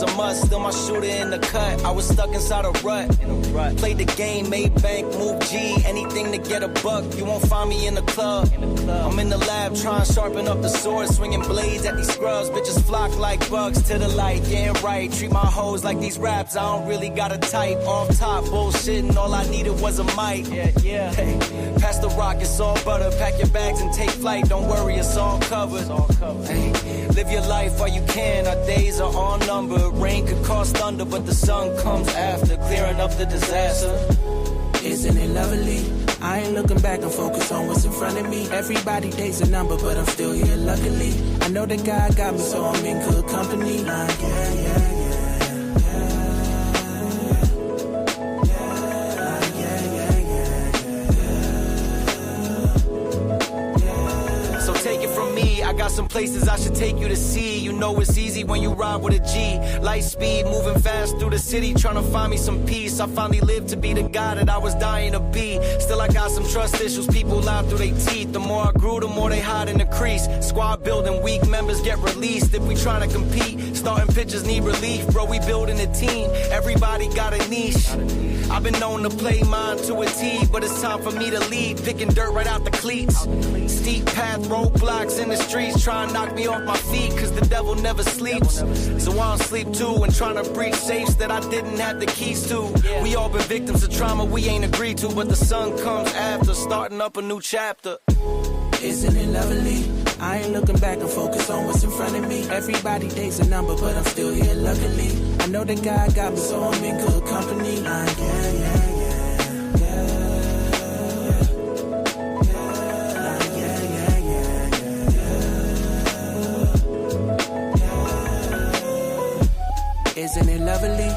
was a must. Still my shooter in the cut. I was stuck inside a rut. Played the game, made bank, move G. Anything to get a buck. You won't find me in the club. I'm in the lab trying to sharpen up the sword. Swinging blades at these scrubs. Bitches flock like bugs to the light. Getting right. Treat my hoes like these raps. I don't really got a type. Off top bullshitting. All I needed was a mic. Yeah. Hey, pass the rock. It's all butter. Pack your bags and take flight. Don't worry, it's all covered. Hey, live your life while you can. Our days are all numbered. Rain could cause thunder, but the sun comes after, clearing up the disaster. Isn't it lovely? I ain't looking back and focus on what's in front of me. Everybody dates a number, but I'm still here luckily. I know that God got me, so I'm in good company. Like, yeah. I got some places I should take you to see. You know it's easy when you ride with a G. Light speed, moving fast through the city, trying to find me some peace. I finally lived to be the guy that I was dying to be. Still I got some trust issues, people lie through their teeth. The more I grew, the more they hide in the crease. Squad building, weak members get released. If we trying to compete, starting pitchers need relief. Bro, we building a team, everybody got a niche. I've been known to play mine to a T, but it's time for me to lead. Picking dirt right out the cleats. Steep path, roadblocks in the streets, trying to knock me off my feet, cause the devil never sleeps. So I don't sleep too, and trying to breach safes that I didn't have the keys to. We all been victims of trauma we ain't agreed to, but the sun comes after, starting up a new chapter. Isn't it lovely? I ain't looking back and focus on what's in front of me. Everybody dates a number, but I'm still here luckily. I know that God got me, so I'm in good company. Like, yeah. Isn't it lovely?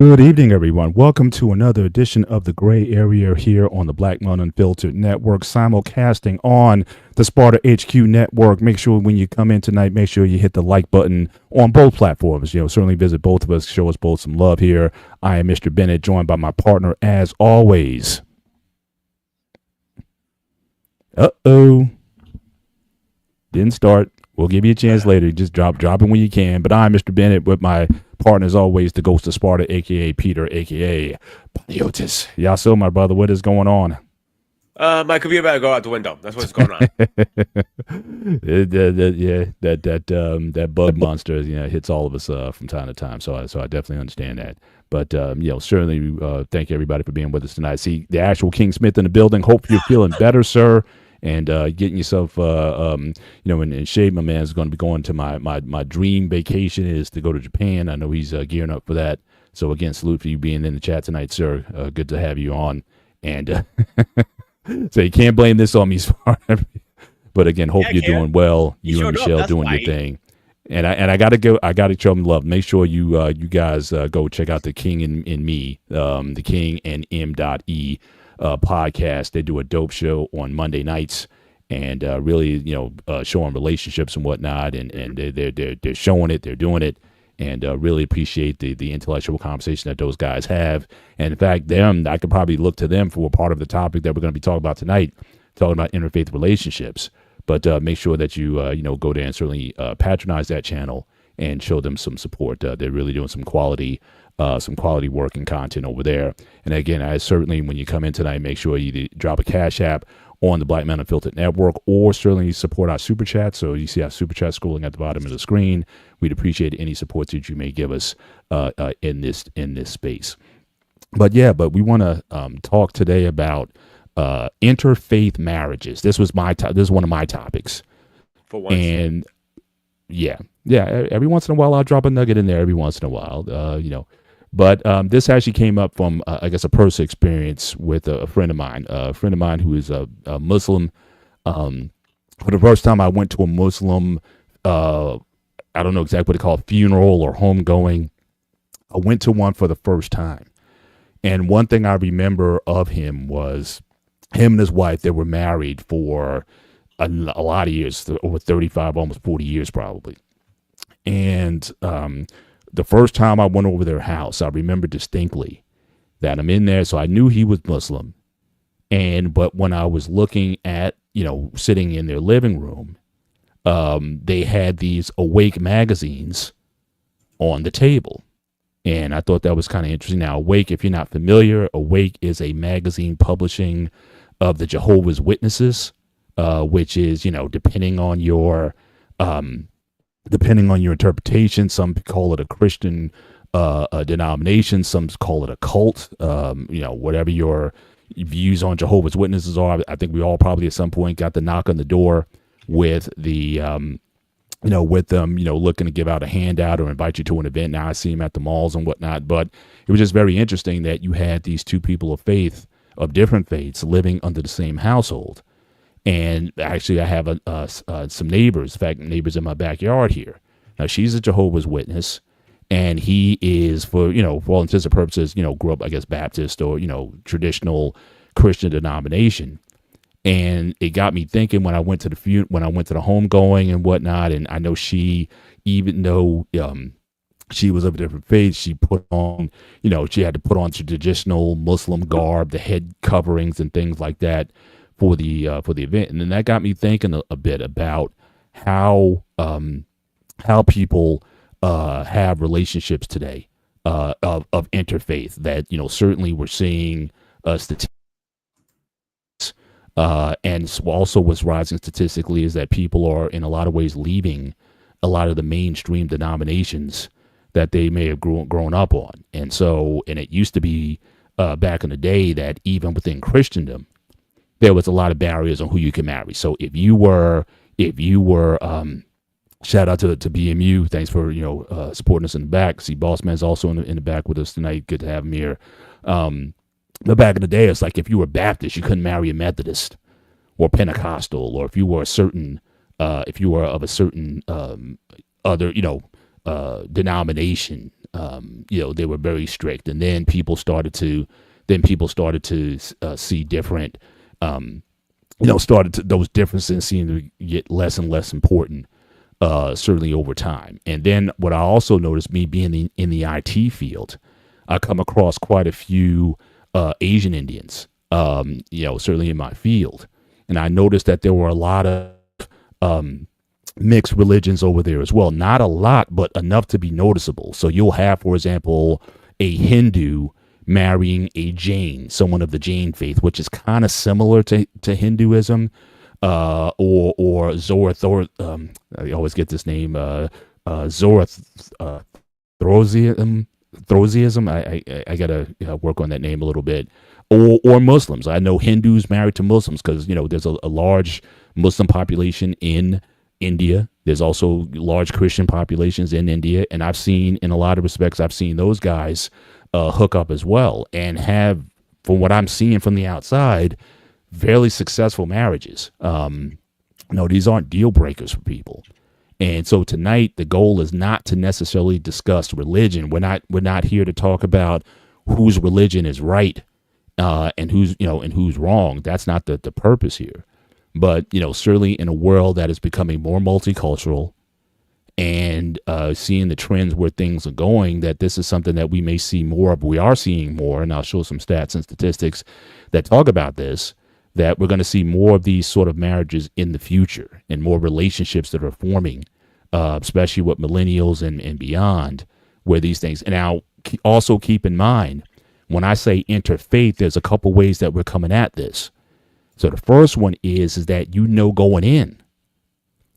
Good evening, everyone. Welcome to another edition of The Gray Area here on the Black Men Unfiltered Network, simulcasting on the Sparta HQ Network. Make sure when you come in tonight, make sure you hit the like button on both platforms. Certainly visit both of us, show us both some love here. I am Mr. Bennett, joined by my partner, as always. Uh-oh. Didn't start. We'll give you a chance later. Just drop it when you can. But I'm Mr. Bennett with my partner, as always, the Ghost of Sparta, a.k.a. Peter, a.k.a. Paniotis. Yasso, my brother, what is going on? My computer better go out the window. That's what's going on. That bug monster, hits all of us from time to time. So I definitely understand that. But certainly thank everybody for being with us tonight. See the actual King Smith in the building. Hope you're feeling better, sir, and getting yourself in shape. My man's going to be going to my dream vacation is to go to Japan. I know he's gearing up for that. So again, salute for you being in the chat tonight, sir. Good to have you on. And so you can't blame this on me, but again, hope you're doing well. You and Michelle doing your thing. And I gotta go. I gotta show them love. Make sure you guys go check out the King and Me, the King and M.E podcast. They do a dope show on Monday nights, and really showing relationships and whatnot. And they're showing it. They're doing it. And really appreciate the intellectual conversation that those guys have. And in fact, I could probably look to them for a part of the topic that we're going to be talking about tonight, talking about interfaith relationships. But make sure that you go there and certainly patronize that channel and show them some support. They're really doing some quality work and content over there. And again, I certainly, when you come in tonight, make sure you drop a Cash App on the Black Men Unfiltered Network, or certainly support our super chat. So you see our super chat scrolling at the bottom of the screen. We'd appreciate any support that you may give us in this space. But we want to talk today about interfaith marriages. This was this is one of my topics. For once. And yeah. Every once in a while, I'll drop a nugget in there. Every once in a while, But this actually came up from, I guess, a personal experience with a friend of mine who is a Muslim. For the first time I went to a Muslim, I don't know exactly what they call it, funeral or homegoing. I went to one for the first time. And one thing I remember of him was him and his wife, they were married for a lot of years, over 35, almost 40 years probably. And the first time I went over their house, I remember distinctly that I'm in there. So I knew he was Muslim. But when I was looking at, sitting in their living room, they had these Awake magazines on the table. And I thought that was kind of interesting. Now, Awake, if you're not familiar, Awake is a magazine publishing of the Jehovah's Witnesses, which is, depending on your interpretation, some call it a Christian denomination, some call it a cult, whatever your views on Jehovah's Witnesses are. I think we all probably at some point got the knock on the door with the, with them, looking to give out a handout or invite you to an event. Now I see them at the malls and whatnot, but it was just very interesting that you had these two people of faith, of different faiths, living under the same household. And actually, I have some neighbors, in fact, neighbors in my backyard here. Now, she's a Jehovah's Witness, and he is, for all intents and purposes, grew up, I guess, Baptist or, traditional Christian denomination. And it got me thinking when I went to the homegoing and whatnot, and I know she, even though she was of a different faith, she put on, she had to put on traditional Muslim garb, the head coverings and things like that for the event. And then that got me thinking a bit about how people have relationships today of interfaith, that certainly we're seeing statistics, and also what's rising statistically is that people are in a lot of ways leaving a lot of the mainstream denominations that they may have grown up on. And it used to be back in the day that even within Christendom, there was a lot of barriers on who you can marry. So if you were, shout out to BMU, thanks for supporting us in the back. See, Boss Man's also in the back with us tonight. Good to have him here. But back in the day, it's like if you were Baptist, you couldn't marry a Methodist or Pentecostal, or if you were of a certain other denomination, they were very strict. And then people started to see different. Those differences seem to get less and less important, certainly over time. And then what I also noticed, me being in the IT field, I come across quite a few Asian Indians, certainly in my field. And I noticed that there were a lot of mixed religions over there as well. Not a lot, but enough to be noticeable. So you'll have, for example, a Hindu marrying a Jain, someone of the Jain faith, which is kind of similar to Hinduism, or Zoroaster. I always get this name, Zoroastrianism. I gotta work on that name a little bit. Or Muslims. I know Hindus married to Muslims because there's a large Muslim population in India. There's also large Christian populations in India, and I've seen, in a lot of respects, those guys hook up as well and have, from what I'm seeing from the outside, fairly successful marriages. These aren't deal breakers for people. And so tonight, the goal is not to necessarily discuss religion. We're not here to talk about whose religion is right and who's wrong. That's not the purpose here. But certainly in a world that is becoming more multicultural and seeing the trends where things are going, that this is something that we may see more of. We are seeing more, and I'll show some stats and statistics that talk about this, that we're going to see more of these sort of marriages in the future and more relationships that are forming, especially with millennials and beyond, where these things. And now also keep in mind, when I say interfaith, there's a couple ways that we're coming at this. So the first one is that going in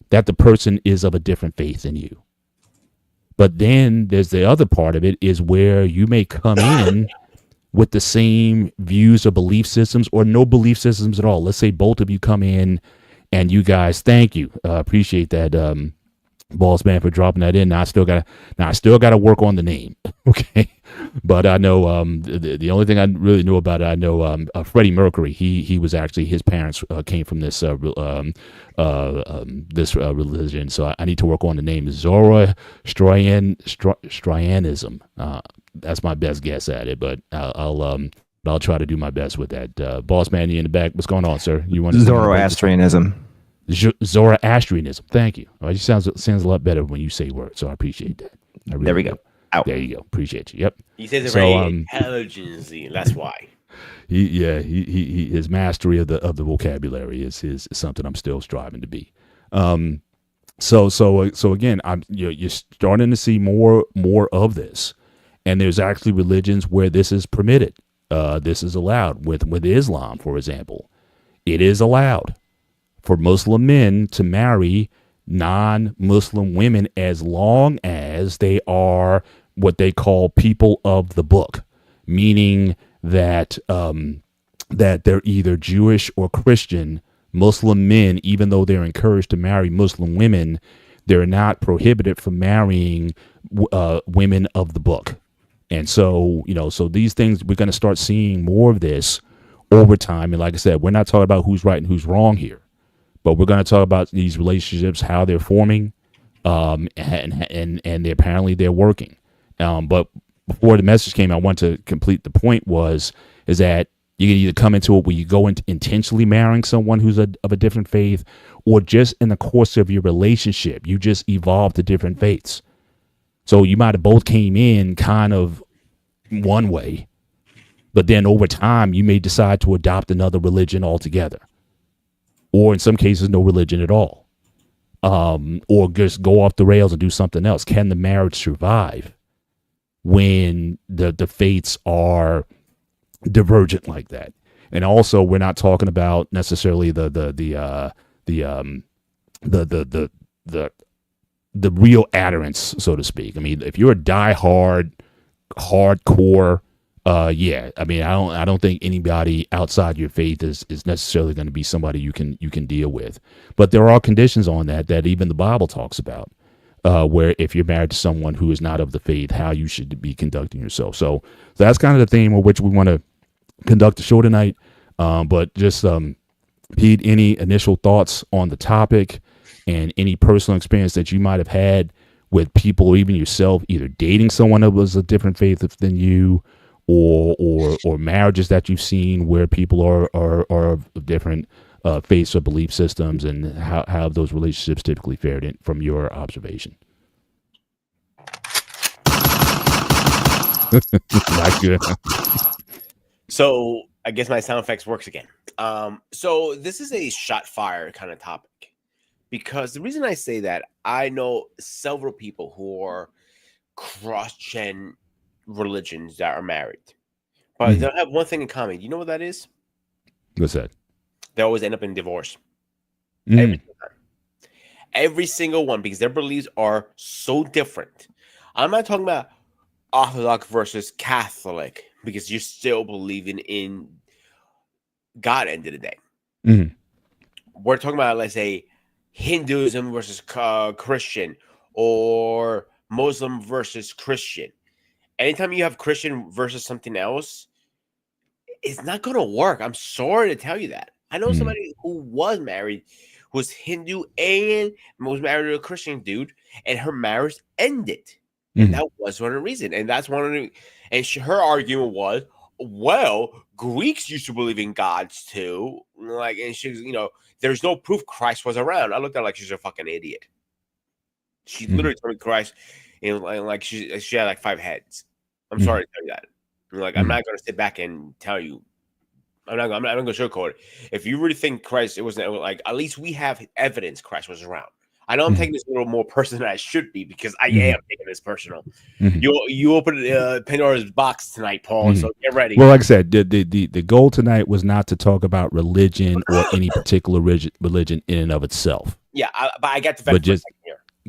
that the person is of a different faith than you. But then there's the other part of it is where you may come in with the same views or belief systems or no belief systems at all. Let's say both of you come in and you guys, thank you. Appreciate that, Boss Man, for dropping that in. Now I still gotta work on the name. Okay. But I know the only thing I really knew about it, I know Freddie Mercury. He was actually, his parents came from this religion. So I need to work on the name. Zoroastrianism. That's my best guess at it, but I'll try to do my best with that. Boss Man, you in the back? What's going on, sir? You want Zoroastrianism? Zoroastrianism. Thank you. It sounds a lot better when you say words, so I appreciate that. Really there we go. Ow. There you go. Appreciate you. Yep. He says it very intelligently. That's why. He his mastery of the vocabulary is something I'm still striving to be. So again, you're starting to see more of this, and there's actually religions where this is permitted. This is allowed with Islam, for example. It is allowed for Muslim men to marry non-Muslim women as long as they are what they call people of the book, meaning that that they're either Jewish or Christian. Muslim men, even though they're encouraged to marry Muslim women, they're not prohibited from marrying women of the book. And so, so these things, we're going to start seeing more of this over time. And like I said, we're not talking about who's right and who's wrong here, but we're going to talk about these relationships, how they're forming, and apparently they're working. But before the message came, I want to complete the point is that you can either come into it where you go into intentionally marrying someone who's of a different faith, or just in the course of your relationship, you just evolve to different faiths. So you might have both came in kind of one way, but then over time, you may decide to adopt another religion altogether. Or in some cases, no religion at all. Or just go off the rails and do something else. Can the marriage survive when the faiths are divergent like that? And also, we're not talking about necessarily the real adherence, so to speak. I mean, if you're a diehard, hardcore, I don't think anybody outside your faith is necessarily going to be somebody you can deal with. But there are conditions on that even the Bible talks about, where if you're married to someone who is not of the faith, how you should be conducting yourself. So that's kind of the theme with which we want to conduct the show tonight. But just Pete, any initial thoughts on the topic and any personal experience that you might have had with people, or even yourself, either dating someone that was a different faith than you, or marriages that you've seen where people are of different faiths or belief systems, and how have those relationships typically fared in, from your observation? Not good. So I guess my sound effects works again. So this is a shot fire kind of topic, because the reason I say that, I know several people who are cross-gen religions that are married. but they'll have one thing in common. You know what that is? What's that? They always end up in divorce. Mm. Every single time. Every single one, because their beliefs are so different. I'm not talking about Orthodox versus Catholic, because you're still believing in God at the end of the day. Mm. We're talking about, let's say, Hinduism versus Christian, or Muslim versus Christian. Anytime you have Christian versus something else, it's not going to work. I'm sorry to tell you that. I know somebody who was married, who was Hindu and was married to a Christian dude, and her marriage ended. And that was one of the reasons. And that's one of the, and her argument was, well, Greeks used to believe in gods too. Like, and she's, there's no proof Christ was around. I looked at her like she's a fucking idiot. She literally told me Christ, and like she had like 5 heads. I'm sorry to tell you that. Like, I'm not going to sit back and tell you. I'm not going to sugarcoat it. If you really think Christ, it wasn't like, at least we have evidence Christ was around. I know I'm taking this a little more personal than I should be, because I am taking this personal. You opened Pandora's box tonight, Paul. So get ready. Well, like I said, the goal tonight was not to talk about religion or any particular religion in and of itself. Yeah, but I got the fact here.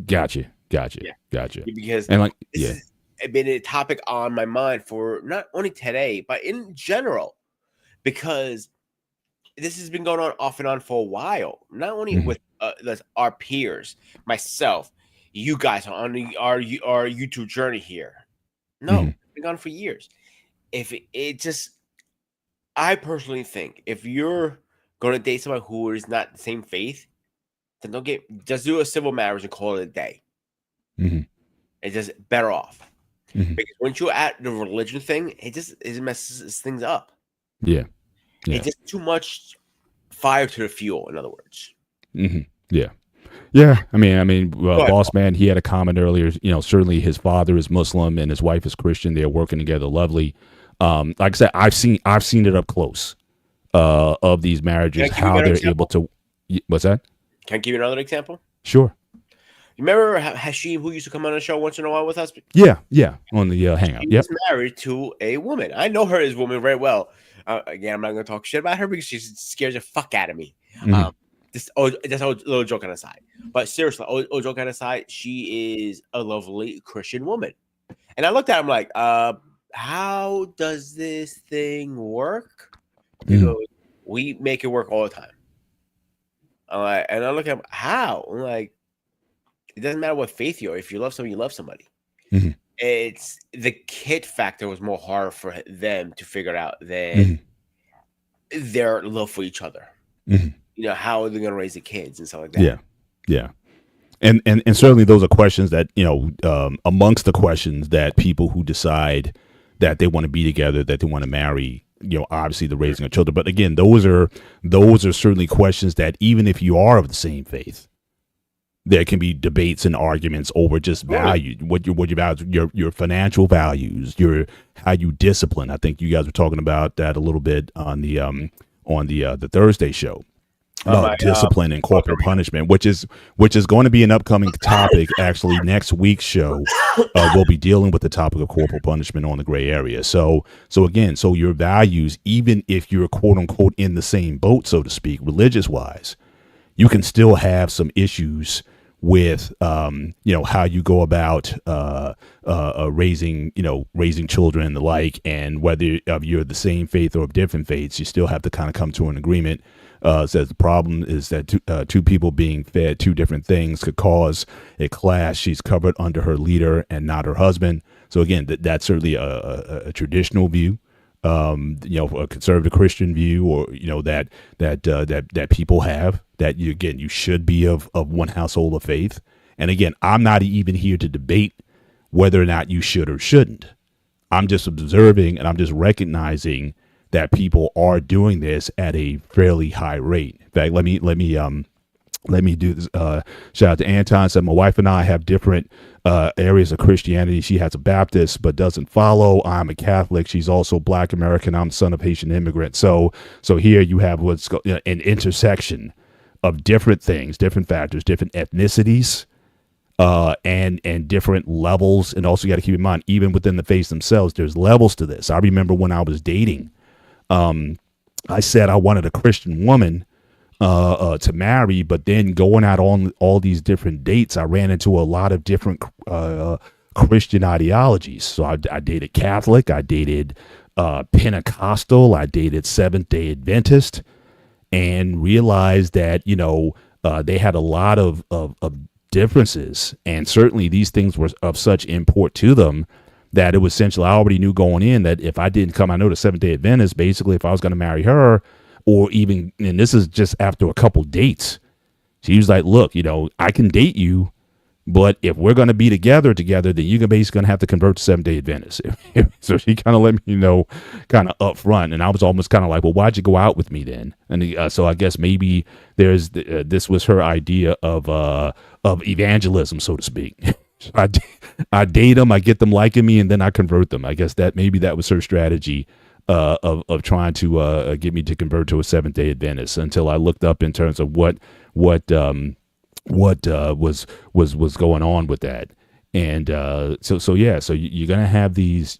Gotcha. Yeah. Because this has been a topic on my mind for not only today, but in general, because this has been going on off and on for a while. Not only with our peers, myself, you guys on our YouTube journey here. No, it's been going on for years. I personally think if you're going to date someone who is not the same faith, then just do a civil marriage and call it a day. It's just better off. Because once you're at the religion thing, it messes things up. Yeah. It's just too much fire to the fuel, in other words. Yeah. I mean, Boss Man, he had a comment earlier. Certainly his father is Muslim and his wife is Christian. They're working together, lovely. Like I said, I've seen it up close of these marriages, how they're able to. What's that? Can I give you another example? Sure. You remember Hashim, who used to come on the show once in a while with us? Yeah, on the Hangout. He was married to a woman. I know her as a woman very well. Again, I'm not going to talk shit about her because she scares the fuck out of me. Just a little joke on the side. But seriously, old joke on the side, she is a lovely Christian woman. And I looked at him like, how does this thing work? He goes, we make it work all the time. And I look at him, how? I'm like, it doesn't matter what faith you are. If you love somebody, you love somebody. It's the kid factor was more hard for them to figure out than their love for each other. How are they going to raise the kids and stuff like that? Yeah. And certainly those are questions that, amongst the questions that people who decide that they want to be together, that they want to marry, obviously the raising of children. But again, those are certainly questions that even if you are of the same faith, there can be debates and arguments over just value, what your values, your financial values, how you discipline. I think you guys were talking about that a little bit on the Thursday show. Discipline and corporal punishment, which is going to be an upcoming topic. Actually, next week's show, we'll be dealing with the topic of corporal punishment on the gray area. So your values, even if you're quote unquote in the same boat, so to speak, religious wise, you can still have some issues with how you go about raising children and the like, and whether you're the same faith or of different faiths, you still have to kind of come to an agreement. Says the problem is that two people being fed two different things could cause a clash. She's covered under her leader and not her husband. So again, that's certainly a traditional view, a conservative Christian view, or that people have, that you should be of one household of faith. And again, I'm not even here to debate whether or not you should or shouldn't. I'm just observing and I'm just recognizing that people are doing this at a fairly high rate. In fact, let me do this. Shout out to Anton. Said my wife and I have different areas of Christianity. She has a Baptist but doesn't follow. I'm a Catholic. She's also Black American. I'm the son of Haitian immigrant. So here you have what's an intersection of different things, different factors, different ethnicities, and different levels. And also, you got to keep in mind, even within the faiths themselves, there's levels to this. I remember when I was dating, I said I wanted a Christian woman to marry, but then going out on all these different dates, I ran into a lot of different Christian ideologies. So I dated Catholic, I dated Pentecostal, I dated Seventh-day Adventist, and realized that they had a lot of differences, and certainly these things were of such import to them that it was essentially, I already knew going in that if I didn't come, I know the Seventh-day Adventist, basically if I was going to marry her, or even, and this is just after a couple dates, she was like, look, I can date you, but if we're going to be together, then you're basically going to have to convert to Seventh-day Adventist. So she kind of let me know kind of up front. And I was almost kind of like, well, why'd you go out with me then? And so I guess maybe this was her idea of evangelism, so to speak. I date them, I get them liking me, and then I convert them. I guess that was her strategy of trying to get me to convert to a Seventh-day Adventist, until I looked up in terms of what was going on with that. And so you're gonna have these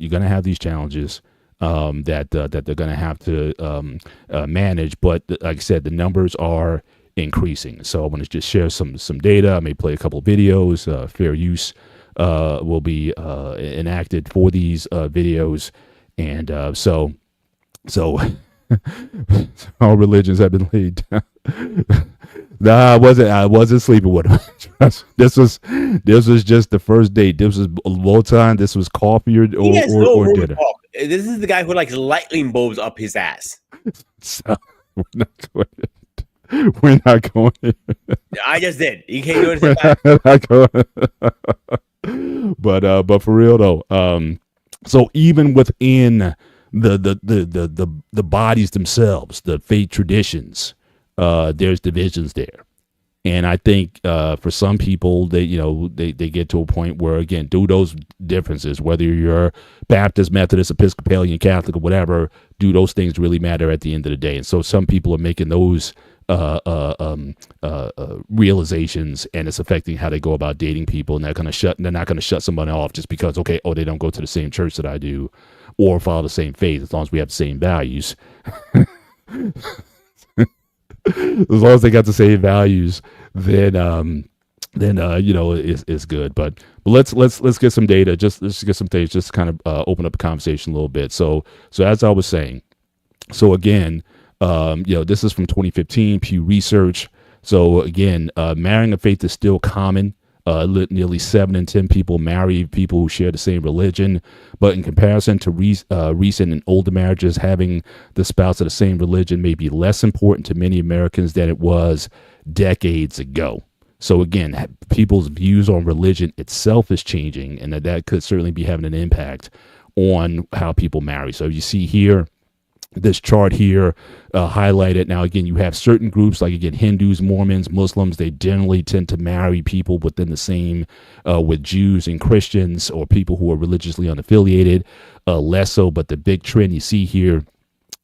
challenges that they're gonna have to manage. But like I said, the numbers are increasing. So I want to just share some data. I may play a couple of videos. Fair use will be enacted for these videos, and so all religions have been laid down. Nah, I wasn't sleeping with him. This was just the first date. This was a low time. This was coffee or dinner. This is the guy who likes lightning bulbs up his ass. So we're not going. I just did. You can't do it. But for real though, so even within the bodies themselves, the faith traditions, there's divisions there. And I think for some people, they get to a point where, again, do those differences, whether you're Baptist, Methodist, Episcopalian, Catholic, or whatever, do those things really matter at the end of the day? And so some people are making those realizations, and it's affecting how they go about dating people, and they're not going to shut somebody off just because, they don't go to the same church that I do or follow the same faith, as long as we have the same values. As long as they got the same values, then it's good. But let's get some data. Let's get some data. Just to kind of open up the conversation a little bit. So as I was saying, so again, this is from 2015 Pew Research. So again, marrying a faith is still common. Nearly 7 in 10 people marry people who share the same religion. But in comparison to recent and older marriages, having the spouse of the same religion may be less important to many Americans than it was decades ago. So again, people's views on religion itself is changing, and that could certainly be having an impact on how people marry. So you see here, this chart here highlighted. Now, again, you have certain groups like, again, Hindus, Mormons, Muslims. They generally tend to marry people within the same, with Jews and Christians, or people who are religiously unaffiliated, less so. But the big trend you see here,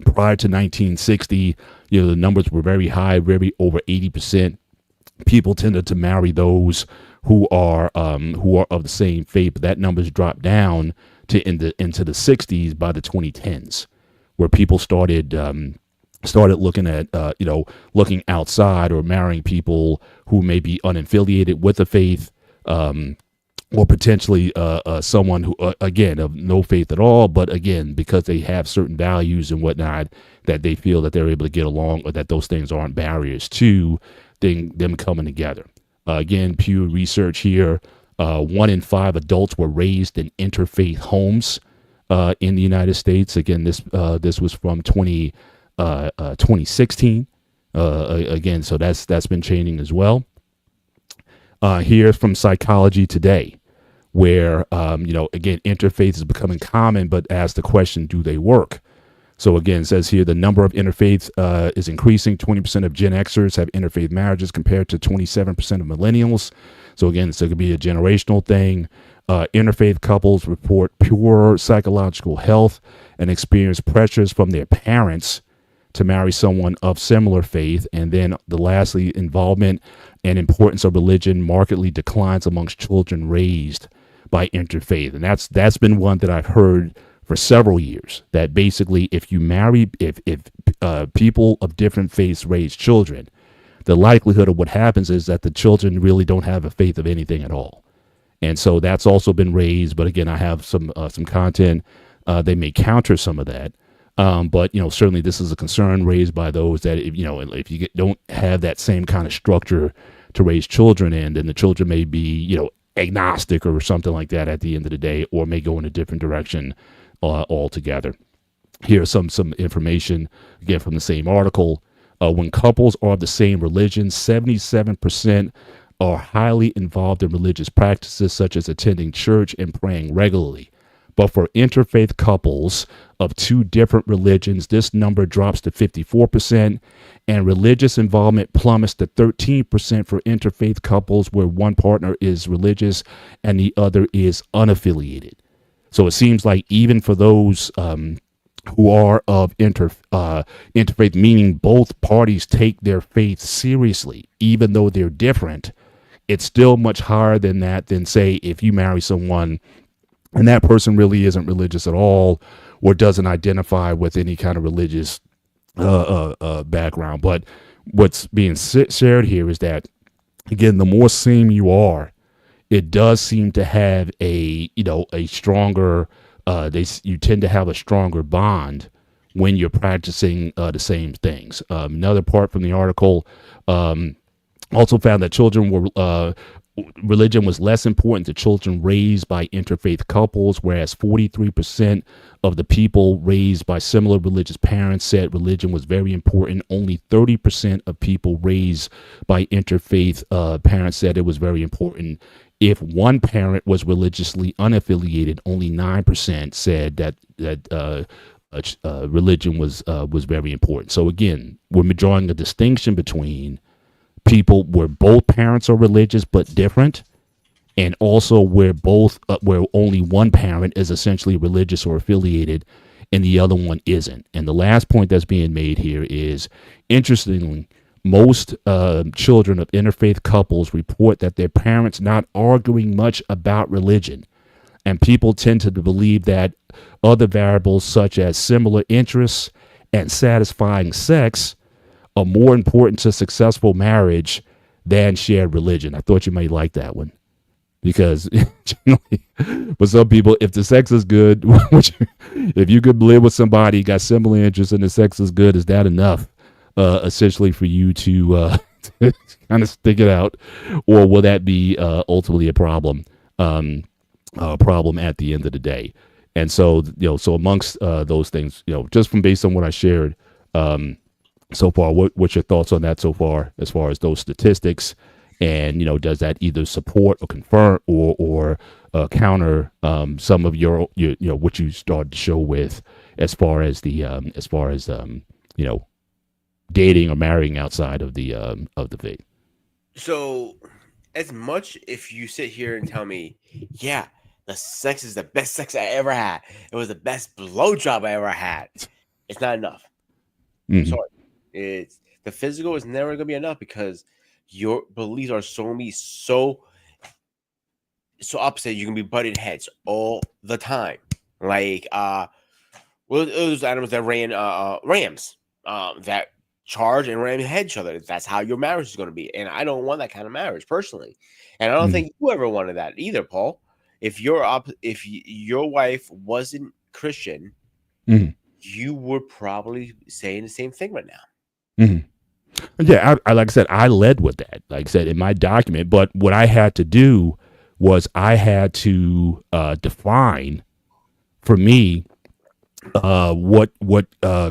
prior to 1960, the numbers were very high, very over 80%. People tended to marry those who are of the same faith, but that number's dropped down to into the 60s by the 2010s. Where people started looking at looking outside, or marrying people who may be unaffiliated with the faith, or potentially someone who again of no faith at all, but again because they have certain values and whatnot, that they feel that they're able to get along, or that those things aren't barriers to them coming together. Again, Pew Research here: 1 in 5 adults were raised in interfaith homes. In the United States. Again, this was from 2016. Again, so that's been changing as well. Here's from Psychology Today, where again, interfaith is becoming common, but ask the question, do they work? So again, it says here the number of interfaith is increasing. 20% of Gen Xers have interfaith marriages compared to 27% of millennials. So again, so it could be a generational thing. Interfaith couples report poor psychological health and experience pressures from their parents to marry someone of similar faith. And then lastly, involvement and importance of religion markedly declines amongst children raised by interfaith. And that's been one that I've heard for several years, that basically if you marry, if people of different faiths raise children, the likelihood of what happens is that the children really don't have a faith of anything at all. And so that's also been raised. But again, I have some content. They may counter some of that. But, certainly this is a concern raised by those that, if you don't have that same kind of structure to raise children in, then the children may be, agnostic or something like that at the end of the day, or may go in a different direction altogether. Here's some information, again, from the same article. When couples are of the same religion, 77% are highly involved in religious practices such as attending church and praying regularly. But for interfaith couples of two different religions, this number drops to 54%, and religious involvement plummets to 13% for interfaith couples where one partner is religious and the other is unaffiliated. So it seems like even for those who are of interfaith, meaning both parties take their faith seriously, even though they're different, it's still much higher than that, than say if you marry someone and that person really isn't religious at all or doesn't identify with any kind of religious background. But what's being shared here is that, again, the more same you are, it does seem to have a stronger, you tend to have a stronger bond when you're practicing the same things. Another part from the article also found that religion was less important to children raised by interfaith couples, whereas 43% of the people raised by similar religious parents said religion was very important. Only 30% of people raised by interfaith parents said it was very important. If one parent was religiously unaffiliated, only 9% said that religion was very important. So again, we're drawing a distinction between people where both parents are religious but different, and also where where only one parent is essentially religious or affiliated and the other one isn't. And the last point that's being made here is, interestingly, most children of interfaith couples report that their parents not arguing much about religion, and people tend to believe that other variables such as similar interests and satisfying sex are more important to successful marriage than shared religion. I thought you might like that one, because generally, for some people, if the sex is good, if you could live with somebody, got similar interests, and the sex is good, is that enough, essentially, for you to kind of stick it out, or will that be ultimately a problem at the end of the day? And so, so amongst those things, just from based on what I shared so far, what's your thoughts on that so far, as far as those statistics? And, does that either support or confirm or counter some of your what you started to show with, as far as dating or marrying outside of the faith? So, as much if you sit here and tell me, yeah, the sex is the best sex I ever had, it was the best blowjob I ever had, it's not enough. Mm-hmm. Sorry. It's the physical is never gonna be enough, because your beliefs are so opposite. You can be butting heads all the time. Like those animals that ran rams that charge and ram head each other. That's how your marriage is gonna be. And I don't want that kind of marriage personally. And I don't think you ever wanted that either, Paul. If your wife wasn't Christian, you would probably saying the same thing right now. Yeah, I like I said, I led with that, like I said, in my document. But what I had to do was I had to define for me what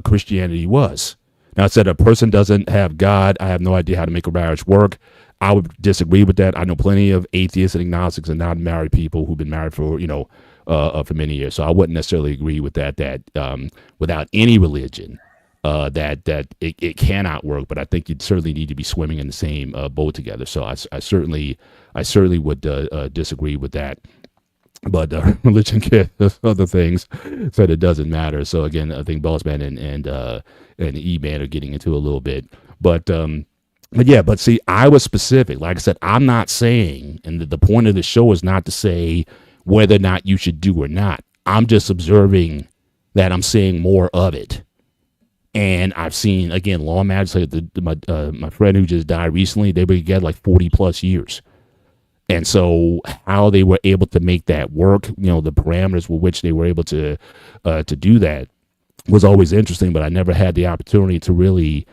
Christianity was. Now, I said a person doesn't have God. I have no idea how to make a marriage work. I would disagree with that. I know plenty of atheists and agnostics and non-married people who've been married for for many years. So I wouldn't necessarily agree with that. That without any religion, that it cannot work. But I think you'd certainly need to be swimming in the same boat together. So I certainly would disagree with that. but religion can other things said it doesn't matter. So again, I think Bossman and E-Man are getting into a little bit, but yeah, but see, I was specific. Like I said, I'm not saying, and the point of the show is not to say whether or not you should do or not. I'm just observing that I'm seeing more of it. And I've seen, again, law magistrates, my friend who just died recently, they were together like 40 plus years. And so how they were able to make that work, the parameters with which they were able to do that was always interesting, but I never had the opportunity to really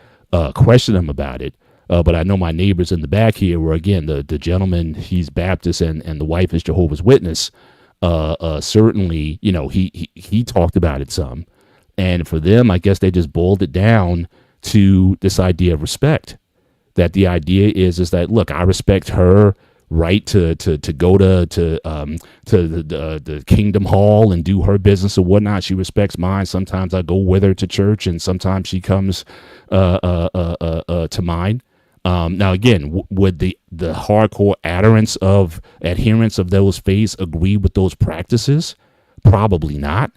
question them about it. But I know my neighbors in the back here were, again, the gentleman, he's Baptist and the wife is Jehovah's Witness. Certainly, he talked about it some. And for them, I guess they just boiled it down to this idea of respect. That the idea is that, look, I respect her right to go to the Kingdom Hall and do her business or whatnot. She respects mine. Sometimes I go with her to church, and sometimes she comes to mine. Now, again, would the hardcore adherents of those faiths agree with those practices? Probably not.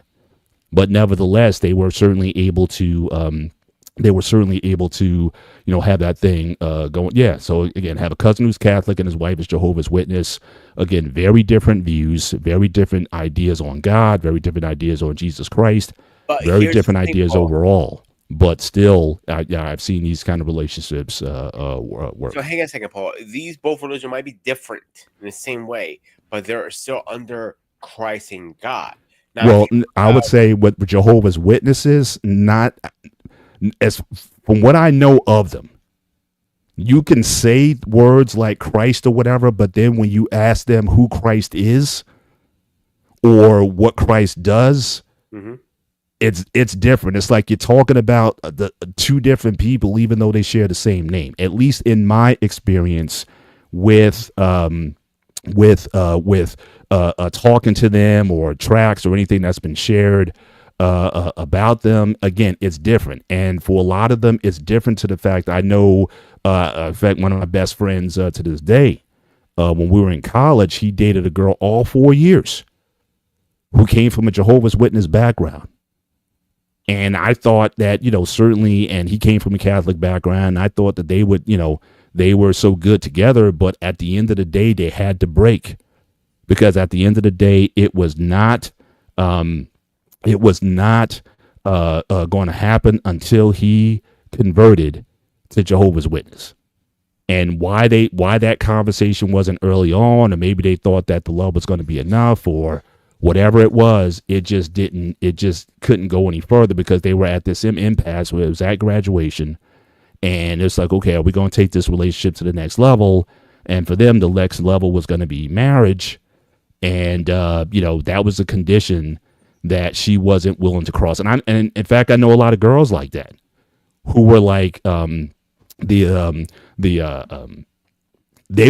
But nevertheless, they were certainly able to have that thing going. Yeah. So again, have a cousin who's Catholic and his wife is Jehovah's Witness. Again, very different views, very different ideas on God, very different ideas on Jesus Christ, But very here's different the thing, ideas Paul. overall. But still, I've seen these kind of relationships work. So hang on a second, Paul. These both religions might be different in the same way, but they're still under Christ and God. Now, Well, if you- I would say with Jehovah's Witnesses, not as from what I know of them, you can say words like Christ or whatever, but then when you ask them who Christ is or what Christ does, Mhm. it's different. It's like you're talking about the two different people, even though they share the same name. At least in my experience with talking to them or tracks or anything that's been shared about them, again, it's different. And for a lot of them, it's different to the fact I know, in fact, one of my best friends to this day, when we were in college, he dated a girl all 4 years who came from a Jehovah's Witness background. And I thought that, certainly, and he came from a Catholic background. I thought that they would, they were so good together, but at the end of the day, they had to break. Because at the end of the day, it was not going to happen until he converted to Jehovah's Witness. And why that conversation wasn't early on, or maybe they thought that the love was going to be enough, or whatever it was, it just couldn't go any further because they were at this impasse where it was at graduation, and it's like, okay, are we going to take this relationship to the next level? And for them, the next level was going to be marriage. And, that was a condition that she wasn't willing to cross. And in fact, I know a lot of girls like that who were like, they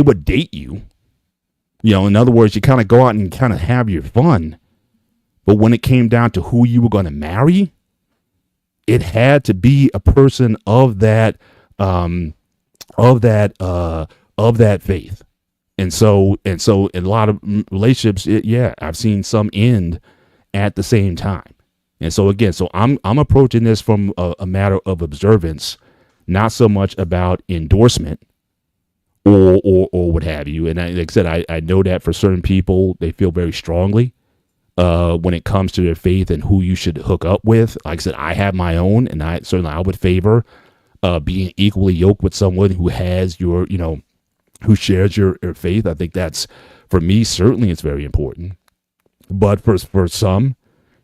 would date you, in other words, you kind of go out and kind of have your fun. But when it came down to who you were going to marry, it had to be a person of that faith. And so in a lot of relationships, I've seen some end at the same time. And so again, I'm approaching this from a matter of observance, not so much about endorsement or what have you. And like I said, I know that for certain people, they feel very strongly when it comes to their faith and who you should hook up with. Like I said, I have my own, and I would favor being equally yoked with someone who has your, who shares your faith. I think that's, for me, certainly it's very important. But for some,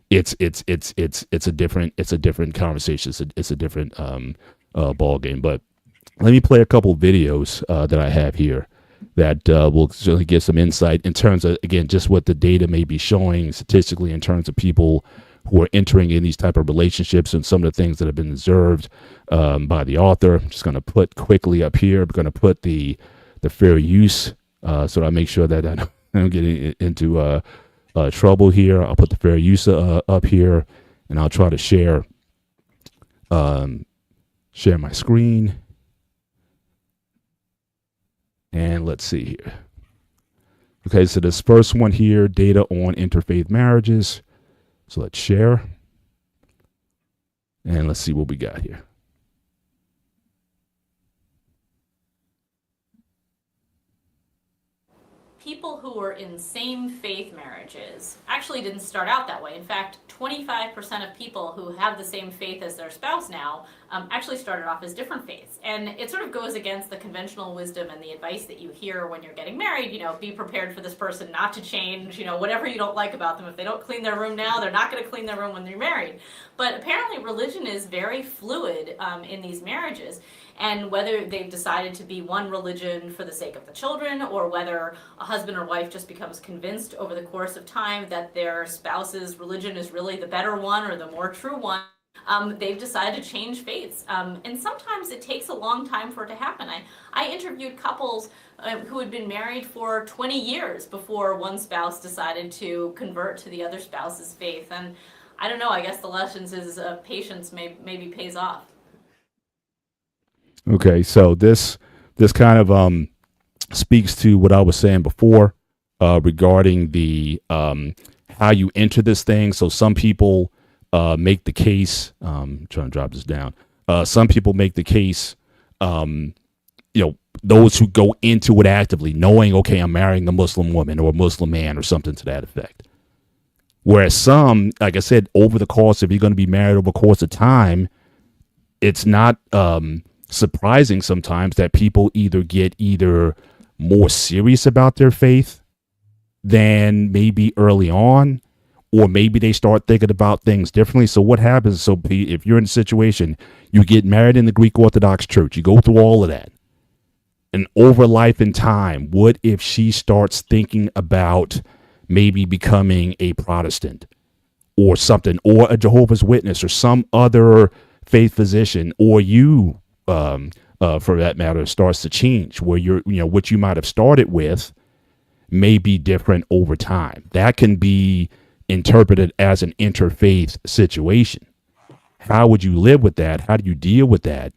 it's a different conversation. It's a different ball game. But let me play a couple of videos that I have here that will certainly give some insight in terms of, again, just what the data may be showing statistically in terms of people who are entering in these type of relationships and some of the things that have been observed by the author. I'm just going to put quickly up here. I'm going to put the fair use so that I make sure that I don't get into trouble here. I'll put the fair use up here, and I'll try to share my screen. And let's see here. Okay, so this first one here, data on interfaith marriages. So let's share. And let's see what we got here. People who were in same faith marriages actually didn't start out that way. In fact, 25% of people who have the same faith as their spouse now actually started off as different faiths. And it sort of goes against the conventional wisdom and the advice that you hear when you're getting married. You know, be prepared for this person not to change, you know, whatever you don't like about them. If they don't clean their room now, they're not going to clean their room when they're married. But apparently religion is very fluid in these marriages. And whether they've decided to be one religion for the sake of the children, or whether a husband or wife just becomes convinced over the course of time that their spouse's religion is really the better one or the more true one, they've decided to change faiths. And sometimes it takes a long time for it to happen. I interviewed couples who had been married for 20 years before one spouse decided to convert to the other spouse's faith. And I don't know, I guess the lessons is patience maybe pays off. Okay, so this kind of speaks to what I was saying before regarding the how you enter this thing. So some people make the case. I'm trying to drop this down. Some people make the case. Those who go into it actively, knowing, okay, I'm marrying a Muslim woman or a Muslim man or something to that effect. Whereas some, like I said, over the course, if you're going to be married over the course of time, it's not surprising sometimes that people get more serious about their faith than maybe early on, or maybe they start thinking about things differently. So what happens? So if you're in a situation, you get married in the Greek Orthodox Church, you go through all of that, and over life and time, what if she starts thinking about maybe becoming a Protestant or something, or a Jehovah's Witness or some other faith physician, or you for that matter, starts to change, where what you might have started with may be different over time. That can be interpreted as an interfaith situation. How would you live with that? How do you deal with that?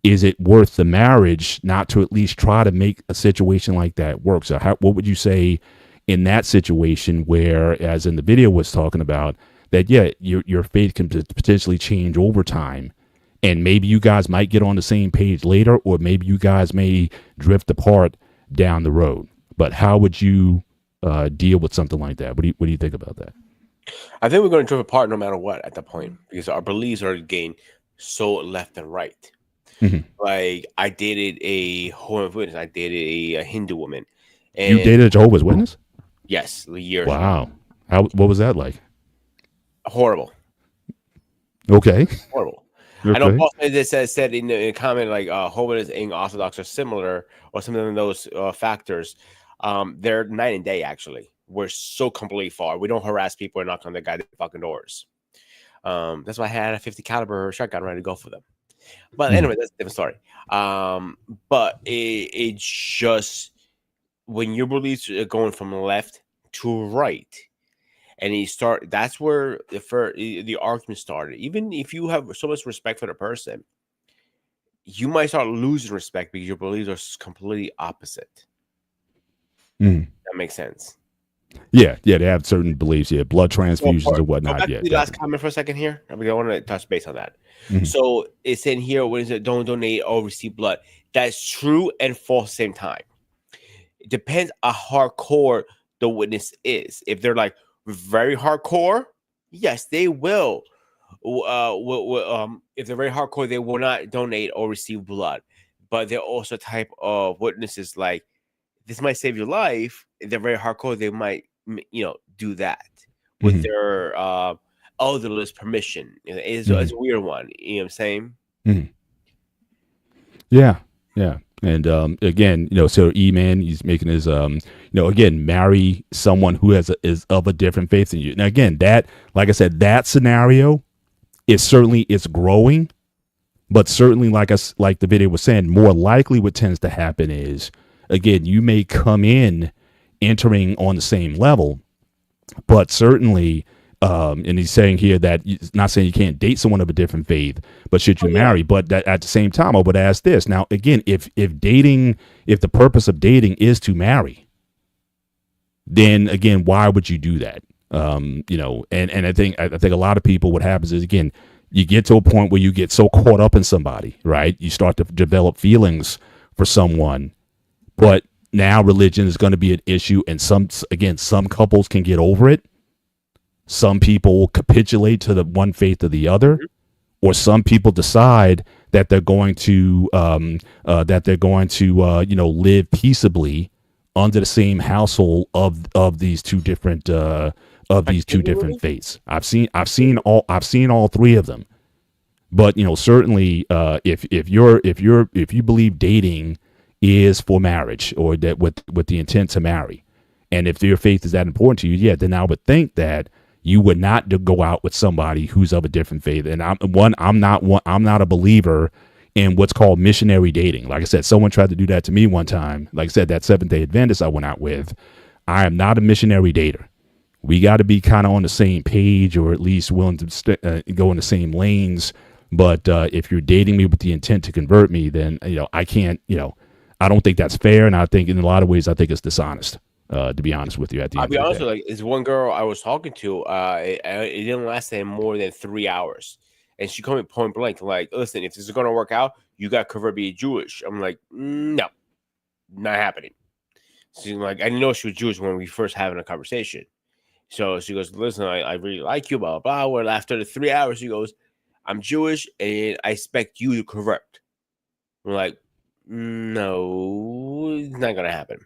Is it worth the marriage not to at least try to make a situation like that work? So what would you say in that situation where, as in the video was talking about, that, yeah, your faith can potentially change over time? And maybe you guys might get on the same page later, or maybe you guys may drift apart down the road. But how would you deal with something like that? What do you think about that? I think we're going to drift apart no matter what at that point, because our beliefs are getting so left and right. Mm-hmm. Like, I dated a Jehovah's Witness. I dated a Hindu woman. And you dated a Jehovah's Witness? Yes, years. Wow. What was that like? Horrible. Okay. Horrible. Okay. I know Paul said in a comment, like, Jehovah's and Orthodox are similar, or some of those factors. They're night and day, actually. We're so completely far. We don't harass people and knock on their goddamn fucking doors. That's why I had a 50 caliber shotgun ready to go for them. But anyway, that's a different story. But it's just when your beliefs are going from left to right, and that's where the argument started. Even if you have so much respect for the person, you might start losing respect because your beliefs are completely opposite. That makes sense. Yeah, they have certain beliefs. Yeah, blood transfusions and whatnot. Go back to the last comment for a second here. I want to touch base on that. Mm-hmm. So it's in here. When is it? Don't donate or receive blood. That's true and false at the same time. It depends on how hardcore the witness is. If they're like very hardcore, yes, they will. If they're very hardcore, they will not donate or receive blood. But they're also a type of witnesses like, this might save your life. If they're very hardcore, they might, do that with their elderless permission. It's a weird one. You know what I'm saying? Mm-hmm. Yeah. And again, so E-Man, he's making his, again, marry someone who is of a different faith than you. Now, again, that, like I said, that scenario is it's growing, but certainly, like the video was saying, more likely what tends to happen is, again, you may come in entering on the same level, but certainly, and he's saying here that he's not saying you can't date someone of a different faith, but should you marry? But that, at the same time, I would ask this. Now, again, if the purpose of dating is to marry, then again, why would you do that? And I think a lot of people, what happens is, again, you get to a point where you get so caught up in somebody, right? You start to develop feelings for someone, but now religion is going to be an issue. And some couples can get over it. Some people capitulate to the one faith or the other, or some people decide that they're going to live peaceably under the same household of these two different faiths. I've seen all three of them. But certainly, if you believe dating is for marriage, or that with the intent to marry, and if your faith is that important to you, yeah, then I would think that you would not go out with somebody who's of a different faith. And I'm not a believer in what's called missionary dating. Like I said, someone tried to do that to me one time. Like I said, that Seventh-day Adventist I went out with, I am not a missionary dater. We got to be kind of on the same page, or at least willing to go in the same lanes. But if you're dating me with the intent to convert me, then I can't. I don't think that's fair, and I think in a lot of ways, I think it's dishonest. To be honest with you, at the end I'll be of the honest day. with you, is one girl I was talking to. It didn't last them more than 3 hours, and she told me point blank, like, "Listen, if this is gonna work out, you got to convert me Jewish." I'm like, "No, not happening." She's like, "I didn't know she was Jewish when we first having a conversation." So she goes, "Listen, I really like you, blah blah blah." Well, after the 3 hours, she goes, "I'm Jewish, and I expect you to convert." I'm like, "No, it's not gonna happen."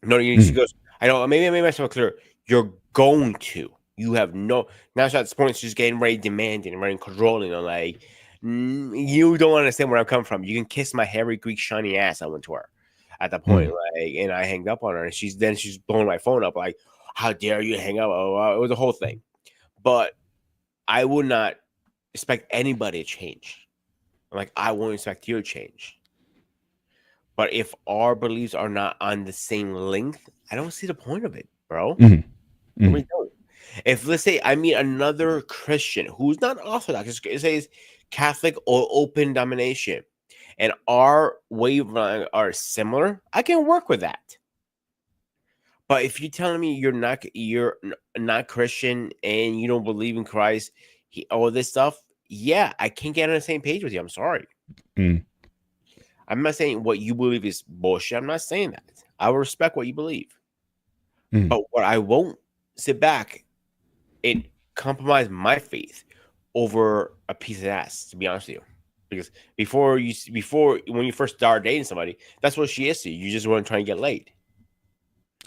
No, she goes, "I don't. Maybe I made myself clear. You're going to. You have no." Now she's at this point. She's getting ready, demanding, and ready, controlling. I'm like, "You don't understand where I'm coming from. You can kiss my hairy Greek shiny ass." I went to her at that point, like, and I hanged up on her, and she's blowing my phone up, like, "How dare you hang up?" Oh, it was a whole thing. But I would not expect anybody to change. Like, I won't expect you to change. But if our beliefs are not on the same length, I don't see the point of it, bro. I really don't. If, let's say, I meet another Christian who's not Orthodox, it says Catholic or open domination, and our wavelengths are similar, I can work with that. But if you're telling me you're not Christian and you don't believe in Christ, all this stuff, yeah, I can't get on the same page with you. I'm sorry. I'm not saying what you believe is bullshit. I'm not saying that. I will respect what you believe. But what I won't sit back and compromise my faith over a piece of ass, to be honest with you. Because when you first start dating somebody, that's what she is to you. You just want to try and get laid.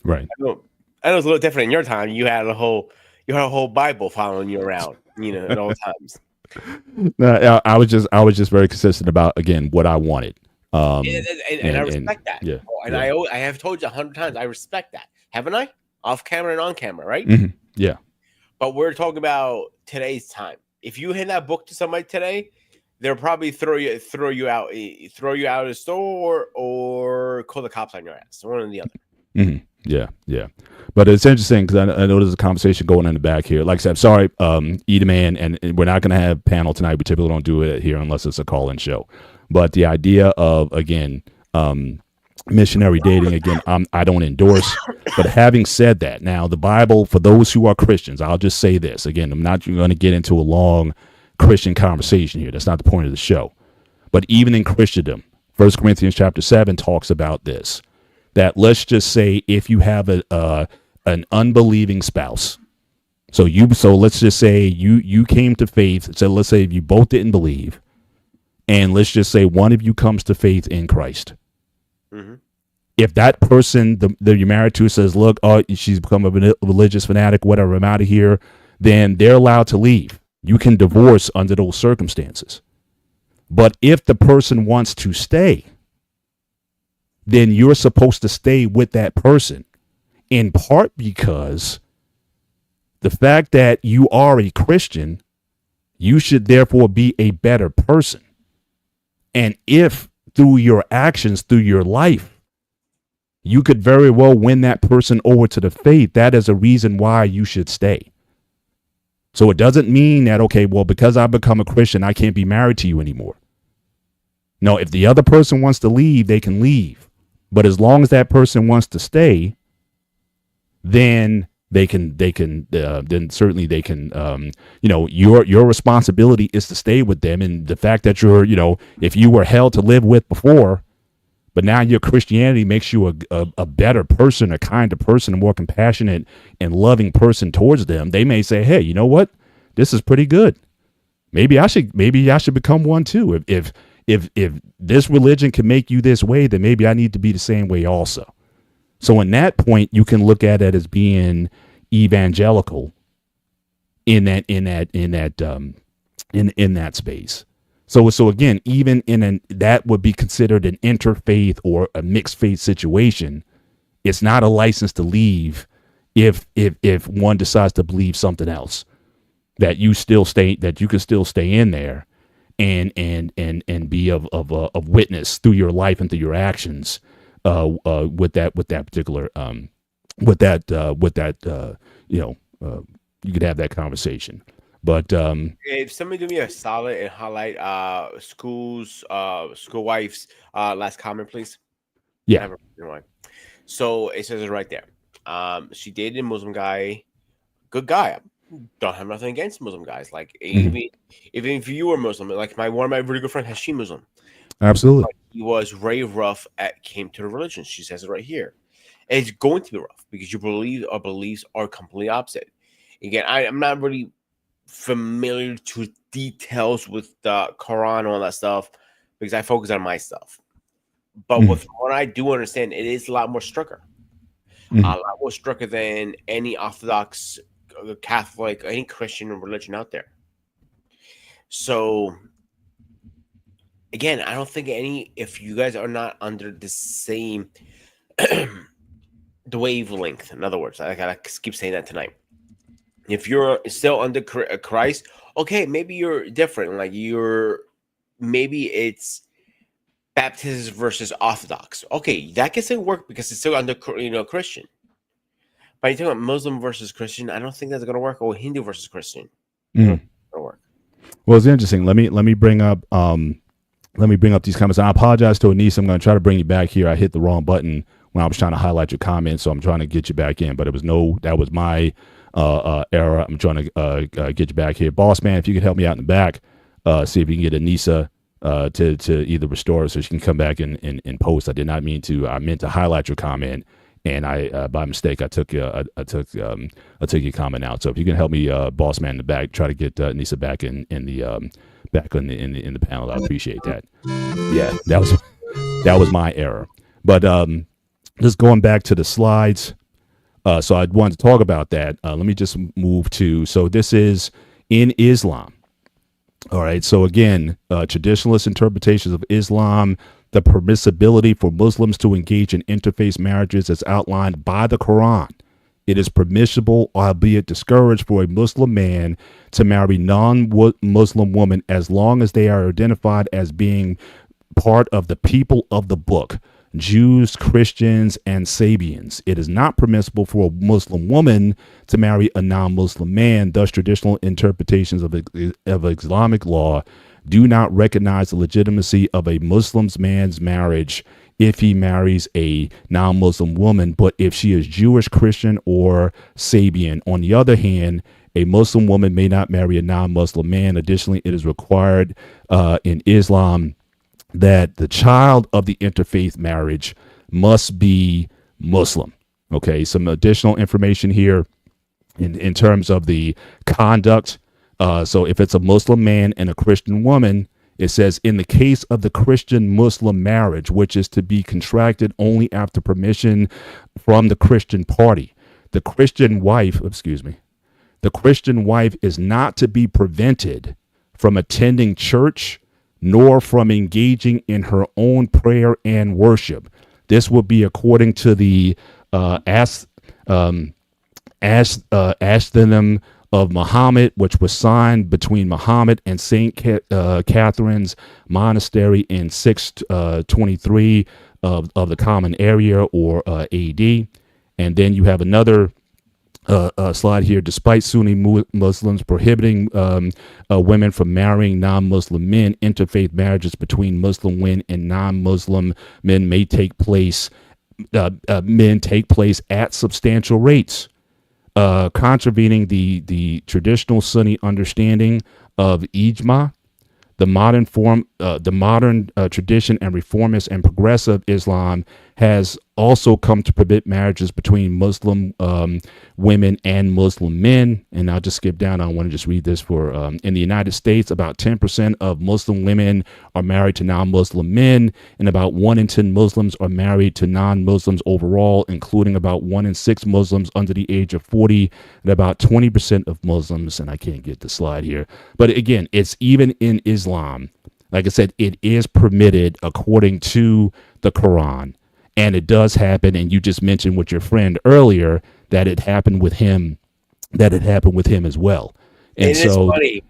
Right. I know it's a little different in your time. You had a whole Bible following you around, at all times. No, I was just very consistent about, again, what I wanted. And I respect that. Yeah. And I have told you 100 times, I respect that. Haven't I? Off camera and on camera, right? Yeah. But we're talking about today's time. If you hand that book to somebody today, they'll probably throw you out of the store or call the cops on your ass. One or the other. Yeah. But it's interesting because I know there's a conversation going in the back here. Like I said, I'm sorry, Edaman, and we're not going to have panel tonight. We typically don't do it here unless it's a call-in show. But the idea of, again, missionary dating, again, I don't endorse. But having said that, now the Bible, for those who are Christians, I'll just say this. Again, I'm not going to get into a long Christian conversation here. That's not the point of the show. But even in Christendom, 1 Corinthians chapter 7 talks about this. That let's just say if you have an unbelieving spouse, so let's just say you came to faith. So let's say if you both didn't believe, and let's just say one of you comes to faith in Christ. If that person that you're married to says, "Look, she's become a religious fanatic, whatever, I'm out of here," then they're allowed to leave. You can divorce under those circumstances. But if the person wants to stay, then you're supposed to stay with that person, in part because the fact that you are a Christian, you should therefore be a better person. And if through your actions, through your life, you could very well win that person over to the faith, that is a reason why you should stay. So it doesn't mean that, okay, well, because I become a Christian, I can't be married to you anymore. No, if the other person wants to leave, they can leave. But as long as that person wants to stay, then then certainly they can, your responsibility is to stay with them. And the fact that if you were hell to live with before, but now your Christianity makes you a better person, a kinder person, a more compassionate and loving person towards them, they may say, hey, you know what? This is pretty good. Maybe I should become one too. If this religion can make you this way, then maybe I need to be the same way also. So in that point, you can look at it as being evangelical in that space. So again, even that would be considered an interfaith or a mixed faith situation. It's not a license to leave if one decides to believe something else. That you can still stay in there and be of witness through your life and through your actions with that particular you could have that conversation. But if somebody do me a solid and highlight school wife's last comment, please. Yeah. So it says it right there. She dated a Muslim guy, good guy. Don't have nothing against Muslim guys. Like even if you were Muslim, like one of my really good friends, she Muslim. Absolutely. But he was very rough came to the religion. She says it right here. And it's going to be rough because your beliefs are completely opposite. Again, I'm not really familiar to details with the Quran and all that stuff because I focus on my stuff. But with what I do understand, it is a lot more stricter. A lot more stricter than any Orthodox, Catholic, any Christian religion out there. So again, I don't think if you guys are not under the same the wavelength, in other words, I gotta keep saying that tonight. If you're still under Christ, okay, maybe you're different. Like maybe it's baptism versus Orthodox. Okay, that can still work because it's still under Christian. But you're talking about Muslim versus Christian, I don't think that's gonna work. Or Hindu versus Christian, gonna work. Well, it's interesting. Let me bring up these comments. I apologize to Anissa. I'm going to try to bring you back here. I hit the wrong button when I was trying to highlight your comments, so I'm trying to get you back in. But that was my error. I'm trying to get you back here. Boss man, if you could help me out in the back, see if you can get Anissa to either restore so she can come back and post. I did not mean to. I meant to highlight your comment, and I by mistake I took your comment out. So if you can help me, boss man in the back, try to get Anissa back in the panel. I appreciate that. Yeah, that was my error. But just going back to the slides. So I wanted to talk about that. Let me just move to, so this is in Islam. All right. So again, traditionalist interpretations of Islam, the permissibility for Muslims to engage in interfaith marriages as outlined by the Quran. It is permissible, albeit discouraged, for a Muslim man to marry non-Muslim woman as long as they are identified as being part of the people of the book, Jews, Christians, and Sabians. It is not permissible for a Muslim woman to marry a non-Muslim man. Thus, traditional interpretations of Islamic law do not recognize the legitimacy of a Muslim man's marriage if he marries a non-Muslim woman, but if she is Jewish, Christian, or Sabian. On the other hand, a Muslim woman may not marry a non-Muslim man. Additionally, it is required in Islam that the child of the interfaith marriage must be Muslim. Okay, some additional information here in terms of the conduct. So if it's a Muslim man and a Christian woman, it says, in the case of the Christian-Muslim marriage, which is to be contracted only after permission from the Christian party, the Christian wife is not to be prevented from attending church nor from engaging in her own prayer and worship. This will be according to the Ashtanim of Muhammad, which was signed between Muhammad and St. Catherine's Monastery in 623 of the Common Area, or AD. And then you have another slide here. Despite Sunni Muslims prohibiting women from marrying non-Muslim men, interfaith marriages between Muslim women and non-Muslim men may take place men take place at substantial rates, contravening the traditional Sunni understanding of ijma. The modern tradition and reformist and progressive Islam has also come to prohibit marriages between Muslim women and Muslim men. And I'll just skip down. I want to just read this for in the United States, about 10% of Muslim women are married to non-Muslim men, and about 1 in 10 Muslims are married to non-Muslims overall, including about 1 in 6 Muslims under the age of 40, and about 20% of Muslims, and I can't get the slide here, but again, it's even in Islam. Like I said, it is permitted according to the Quran. And it does happen, and you just mentioned with your friend earlier that it happened with him, as well. And it so, is funny.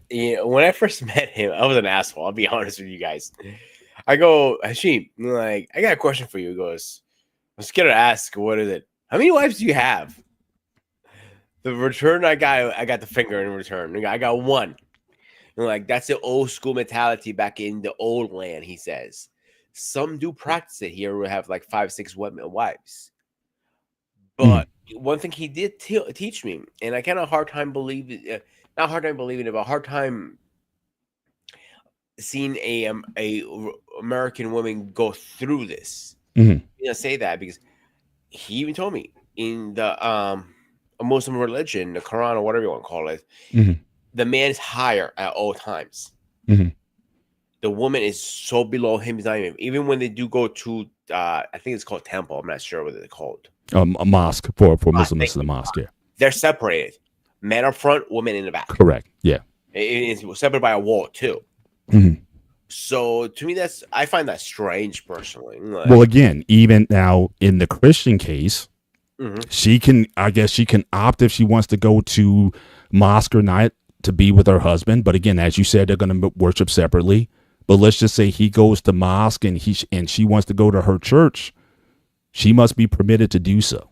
You know, when I first met him, I was an asshole. I'll be honest with you guys. I go, Hashim, like, I got a question for you. He goes, I'm scared to ask, what is it? How many wives do you have? The return I got the finger in return. I got one. And like, that's the old school mentality back in the old land, he says. Some do practice it here. We have like 5, 6 women wives. But one thing he did teach me, and I kind of hard time believing, not hard time believing it, but hard time seeing a American woman go through this. You know, say that because he even told me in the Muslim religion, the Quran or whatever you want to call it, the man is higher at all times. The woman is so below him. He's not even when they do go to, I think it's called temple. I'm not sure what it's called. A mosque for Muslims is a mosque. Yeah, they're separated. Men up front, women in the back. Correct. Yeah, it's separated by a wall too. So to me, I find that strange personally. Like, well, again, even now in the Christian case, she can opt if she wants to go to mosque or not to be with her husband. But again, as you said, they're going to worship separately. But let's just say he goes to mosque and she wants to go to her church. She must be permitted to do so.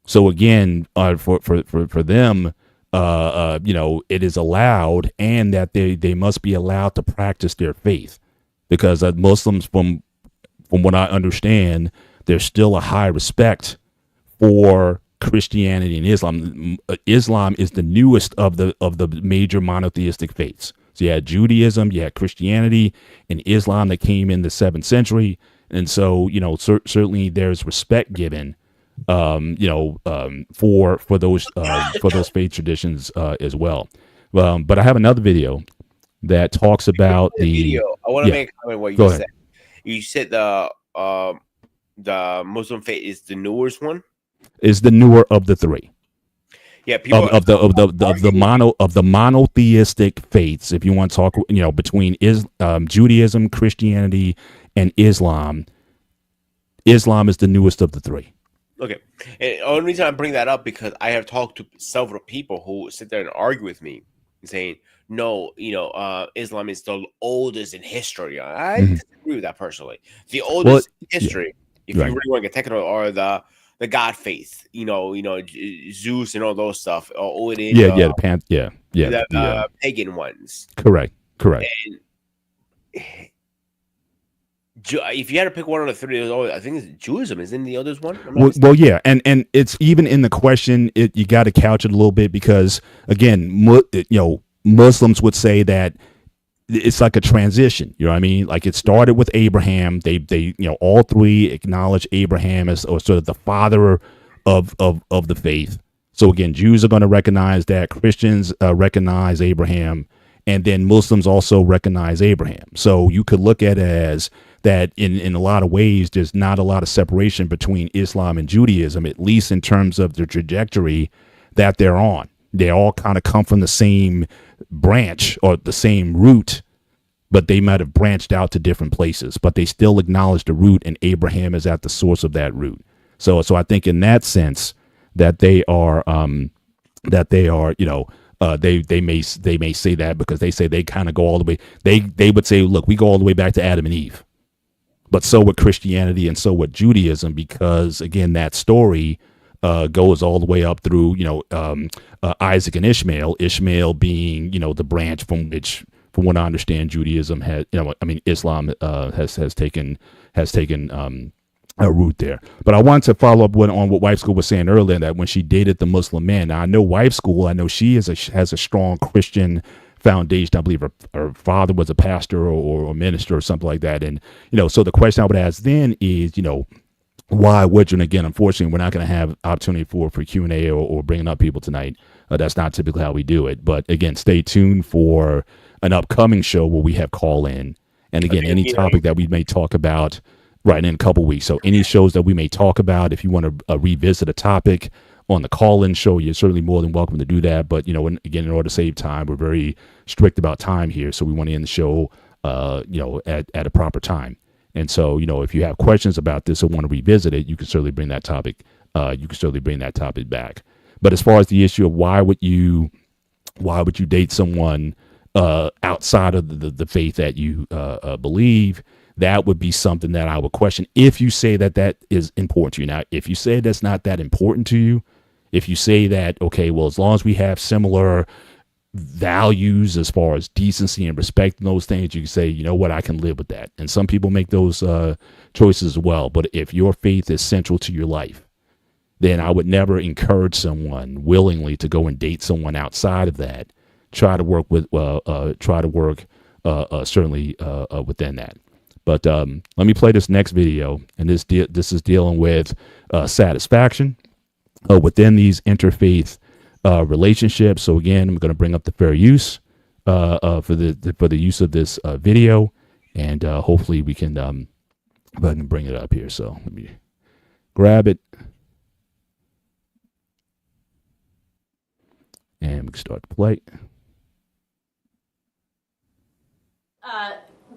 So again, for them, you know, it is allowed, and that they must be allowed to practice their faith, because Muslims, from what I understand, there's still a high respect for Christianity and Islam. Islam is the newest of the major monotheistic faiths. So you had Judaism, you had Christianity, and Islam that came in the 7th century. And so, you know, certainly there's respect given, you know, for those faith traditions as well. But I have another video that talks about the video. I want to make a comment what you said. You said the Muslim faith is the newest one. Is the newer of the three. Yeah, people of the monotheistic faiths, if you want to talk, you know, between Judaism, Christianity, and Islam. Islam is the newest of the three. Okay, and the only reason I bring that up because I have talked to several people who sit there and argue with me, saying, "No, you know, Islam is the oldest in history." I disagree with that personally. The oldest in history, if you really want to get technical, are the God faith, you know, Zeus and all those stuff, or Odin, the pagan ones. Correct. And if you had to pick one of the three, I think it's Judaism. Isn't the others one? Well, yeah, and it's even in the question. You got to couch it a little bit because, again, you know, Muslims would say that it's like a transition. You know what I mean? Like it started with Abraham. They you know, all three acknowledge Abraham as sort of the father of the faith. So again, Jews are going to recognize that, Christians recognize Abraham, and then Muslims also recognize Abraham. So you could look at it as that in a lot of ways, there's not a lot of separation between Islam and Judaism, at least in terms of the trajectory that they're on. They all kind of come from the same branch or the same root, but they might have branched out to different places, but they still acknowledge the root, and Abraham is at the source of that root. So I think in that sense that they are, you know, they may say that because they say they kind of go all the way. They would say, look, we go all the way back to Adam and Eve, but so would Christianity and so would Judaism, because again, that story goes all the way up through, you know, Isaac and Ishmael. Ishmael being, you know, the branch from which, from what I understand, Judaism has, you know, I mean, Islam has taken root there. But I wanted to follow up on what Wife School was saying earlier, that when she dated the Muslim man. Now I know Wife School, I know she has a strong Christian foundation. I believe her father was a pastor or a minister or something like that. And, so the question I would ask then is, why would you? And again, unfortunately, we're not going to have opportunity for Q&A or bringing up people tonight. That's not typically how we do it. But again, stay tuned for an upcoming show where we have call in. And again, any topic that we may talk about right in a couple weeks. So any shows that we may talk about, if you want to revisit a topic on the call-in show, you're certainly more than welcome to do that. But, again, in order to save time, we're very strict about time here. So we want to end the show, at a proper time. And so, if you have questions about this or want to revisit it, you can certainly bring that topic. Back. But as far as the issue of why would you date someone outside of the faith that you believe, that would be something that I would question if you say that is important to you. Now, if you say that's not that important to you, if you say that, okay, well, as long as we have similar values as far as decency and respect and those things, you can say, you know what, I can live with that. And some people make those choices as well. But if your faith is central to your life, then I would never encourage someone willingly to go and date someone outside of that. Try to work certainly within that. But let me play this next video, and this is dealing with satisfaction within these interfaith relationships. So again, I'm going to bring up the fair use for the use of this video, and hopefully we can go ahead and bring it up here. So let me grab it, and we can start to play.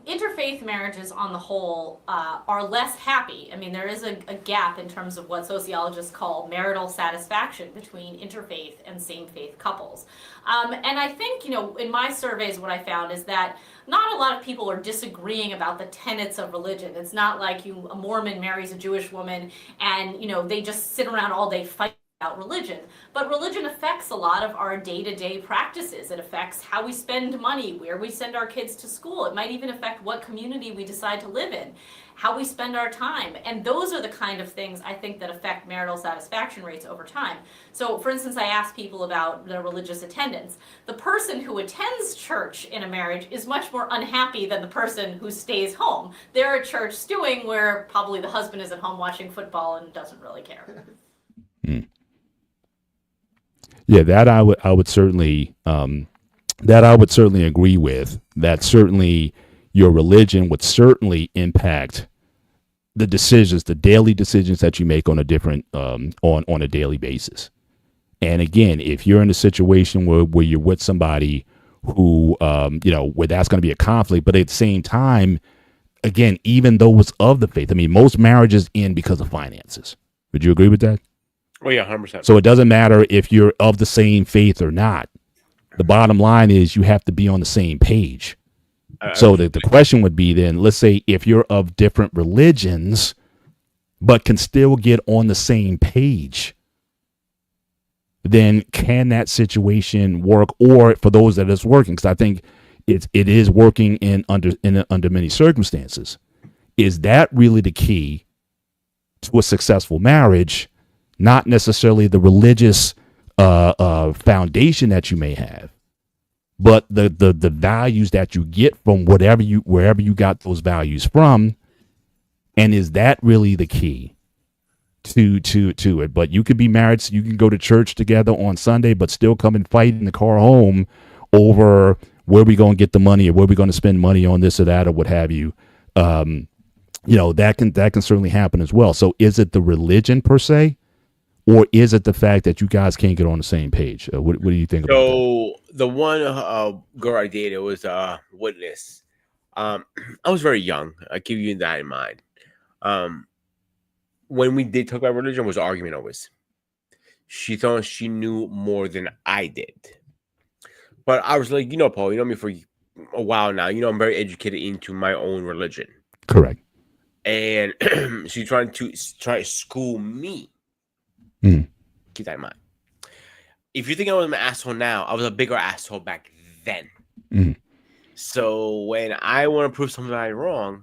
Interfaith marriages on the whole are less happy. I mean, there is a gap in terms of what sociologists call marital satisfaction between interfaith and same-faith couples. And I think, in my surveys, what I found is that not a lot of people are disagreeing about the tenets of religion. It's not like a Mormon marries a Jewish woman and, they just sit around all day fighting about religion. But religion affects a lot of our day-to-day practices. It affects how we spend money, where we send our kids to school. It might even affect what community we decide to live in, how we spend our time. And those are the kind of things I think that affect marital satisfaction rates over time. So for instance, I ask people about their religious attendance. The person who attends church in a marriage is much more unhappy than the person who stays home. They're at church stewing where probably the husband is at home watching football and doesn't really care. Yeah, that I would certainly agree with. That certainly your religion would certainly impact the decisions, the daily decisions that you make on a different on a daily basis. And again, if you're in a situation where you're with somebody who where that's going to be a conflict, but at the same time, again, even though it's of the faith, I mean, most marriages end because of finances. Would you agree with that? Oh, yeah, 100%. So it doesn't matter if you're of the same faith or not. The bottom line is you have to be on the same page. So the question would be then, let's say if you're of different religions, but can still get on the same page, then can that situation work? Or for those that it's working, because I think it is working under many circumstances. Is that really the key to a successful marriage? Not necessarily the religious foundation that you may have, but the values that you get from wherever you got those values from, and is that really the key to it? But you could be married, so you can go to church together on Sunday, but still come and fight in the car home over where we going to get the money or where we going to spend money on this or that or what have you. That can certainly happen as well. So is it the religion per se? Or is it the fact that you guys can't get on the same page? What do you think about that? So the one girl I dated was a witness. I was very young. I keep you that in mind. When we did talk about religion, it was an argument always. She thought she knew more than I did. But I was like, Paul, you know me for a while now. I'm very educated into my own religion. Correct. And she's trying to school me. Keep that in mind. If you think I was an asshole now, I was a bigger asshole back then. So when I want to prove somebody wrong,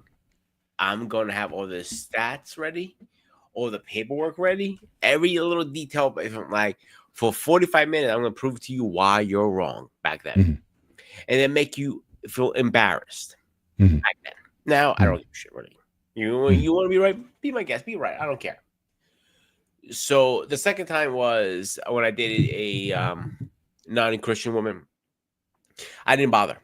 I'm gonna have all the stats ready, all the paperwork ready, every little detail. If I'm like for 45 minutes, I'm gonna prove to you why you're wrong back then, Mhm. and then make you feel embarrassed Mhm. back then. Now I don't Mhm. give a shit really. You Mhm. want to be right? Be my guest. Be right. I don't care. So the second time was when I dated a non-Christian woman. I didn't bother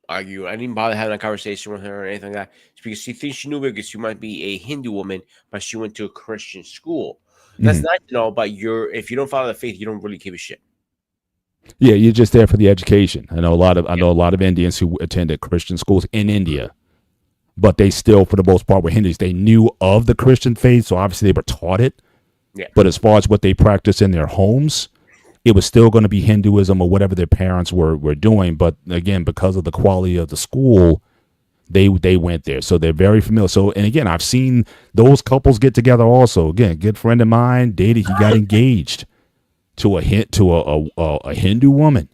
argue. I didn't bother having a conversation with her or anything like that. It's because she thinks she knew because she might be a Hindu woman, but she went to a Christian school. That's Mhm. nice to know, but if you don't follow the faith, you don't really give a shit. Yeah, you're just there for the education. I know Yeah. a lot of Indians who attended Christian schools in India, but they still, for the most part, were Hindus. They knew of the Christian faith, so obviously they were taught it. Yeah. But as far as what they practice in their homes, it was still going to be Hinduism or whatever their parents were doing. But again, because of the quality of the school, they went there, so they're very familiar. So, and again, I've seen those couples get together. Also, again, good friend of mine dated. He got engaged to a Hindu woman,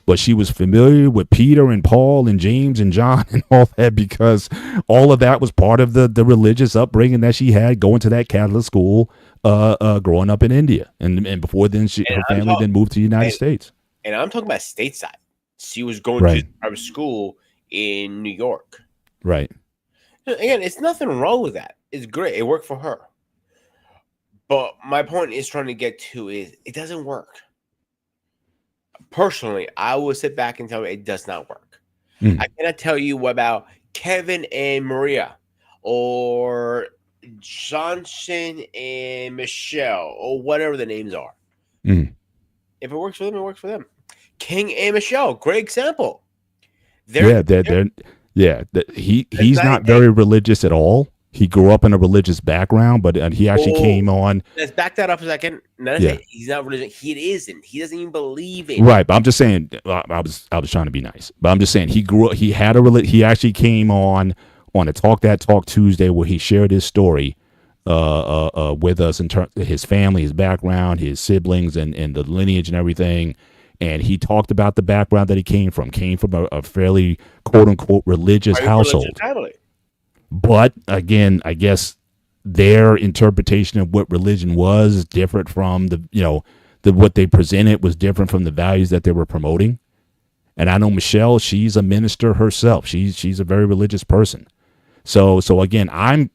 but she was familiar with Peter and Paul and James and John and all that because all of that was part of the religious upbringing that she had going to that Catholic school, growing up in India, and before then And her I'm family talking, then moved to the United and, States. and I'm talking about stateside. She was going to Right, private school in New York. right. Again, it's nothing wrong with that. It's great. It worked for her. But my point is trying to get to is it doesn't work. Personally, I will sit back and tell you it does not work. Mm, I cannot tell you about Kevin and Maria or Johnson and Michelle or whatever the names are. mm. If it works for them, it works for them. King and Michelle, great example. They're, Yeah, they're yeah. it's He's not not very religious at all. He grew up in a religious background, but he actually oh, came on. let's back that up a second. Not Yeah, say he's not religious. He isn't. He doesn't even believe in. right. But I'm just saying. I was trying to be nice, but I'm just saying he grew up. He had he actually came on a Talk Tuesday where he shared his story with us in terms of his family, his background, his siblings, and the lineage and everything. And he talked about the background that he came from a fairly quote unquote religious Are you religious household. family? But again, I guess their interpretation of what religion was different from what they presented was different from the values that they were promoting. And I know Michelle, she's a minister herself. She's a very religious person. So again, I'm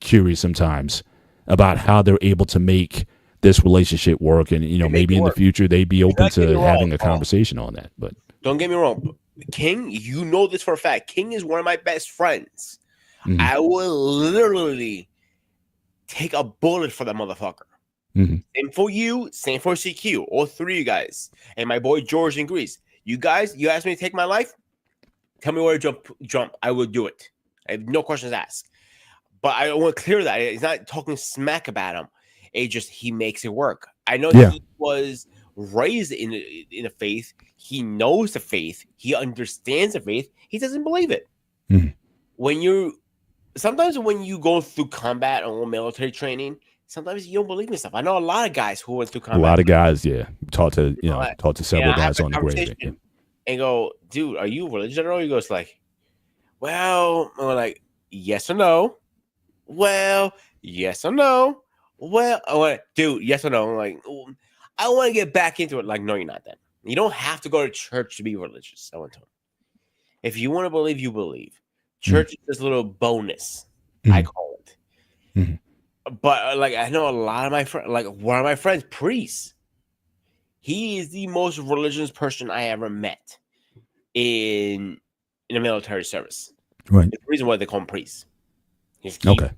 curious sometimes about how they're able to make this relationship work, and They make maybe it in the work. future they'd be open Not get me to wrong, having a Paul. conversation on that. But Don't get me wrong. King, you know this for a fact. King is one of my best friends. mhm, I will literally take a bullet for that motherfucker. mhm. Same for you, same for CQ, all three of you guys. And my boy George in Greece. You guys, you asked me to take my life? Tell me where to jump. I will do it. I have no questions asked. But I want to clear that. It's not talking smack about him. It just he makes it work. I know Yeah. he was raised in a faith. He knows the faith. He understands the faith. He doesn't believe it. Mhm. Sometimes when you go through combat or military training, sometimes you don't believe in stuff. I know a lot of guys who went through A combat. lot of guys, yeah, talked to Right. talked to And several I have guys the on the grave. Yeah. conversation and go, dude, are you religious at all? He goes like, well, I'm like, yes or no. Well, yes or no. Well, I went, dude, yes or no. I'm like, I want to get back into it. Like, no, you're not that. You don't have to go to church to be religious. I went to him. If you want to believe, you believe. Church is this little bonus, I Mhm. call it. Mhm. But like, I know a lot of my friends, like one of my friends, priest. He is the most religious person I ever met in a military service. Right. The reason why they call him priest. Okay.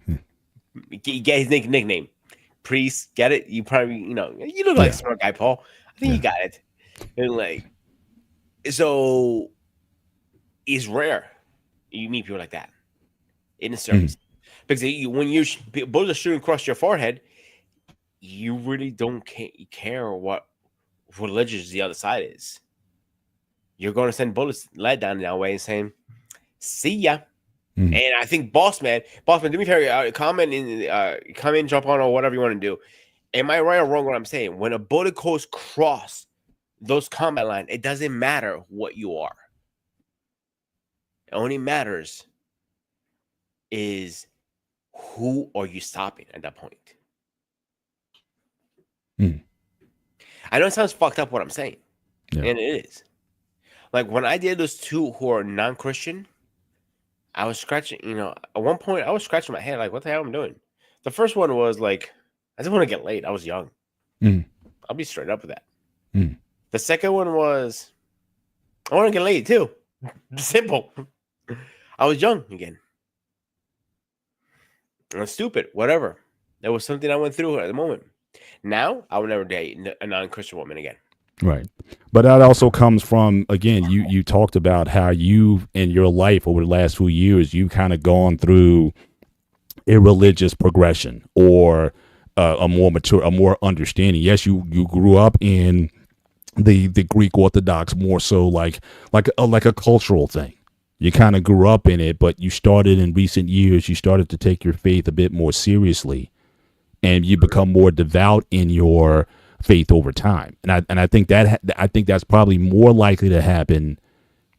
He get his nickname. Priest, get it? You probably, you look like Yeah. a smart guy, Paul. I think Yeah. you got it. And like, so it's rare you meet people like that in the service because when bullets are shooting across your forehead, you really don't care what religious the other side is. You're going to send bullets lead down that way and saying, "See ya." Mhm. And I think Boss Man, do me a favor, comment, jump on, or whatever you want to do. Am I right or wrong? What I'm saying? When a bullet goes cross those combat lines, it doesn't matter what you are. It only matters is who are you stopping at that point? I know it sounds fucked up what I'm saying, and it is. Like when I did those two who are non-Christian, I was scratching, at one point I was scratching my head like, what the hell am I doing? The first one was like, I just want to get laid. I was young. I'll be straight up with that. The second one was, I want to get laid too. Simple. I was young again. I was stupid, whatever. That was something I went through at the moment. Now, I would never date a non-Christian woman again. Right. But that also comes from, again, you talked about how you, in your life over the last few years, you've kind of gone through a religious progression or a more mature, a more understanding. Yes, you grew up in the Greek Orthodox, more so like a cultural thing. You kind of grew up in it, but you started in recent years, you started to take your faith a bit more seriously, and you become more devout in your faith over time. And I think that's probably more likely to happen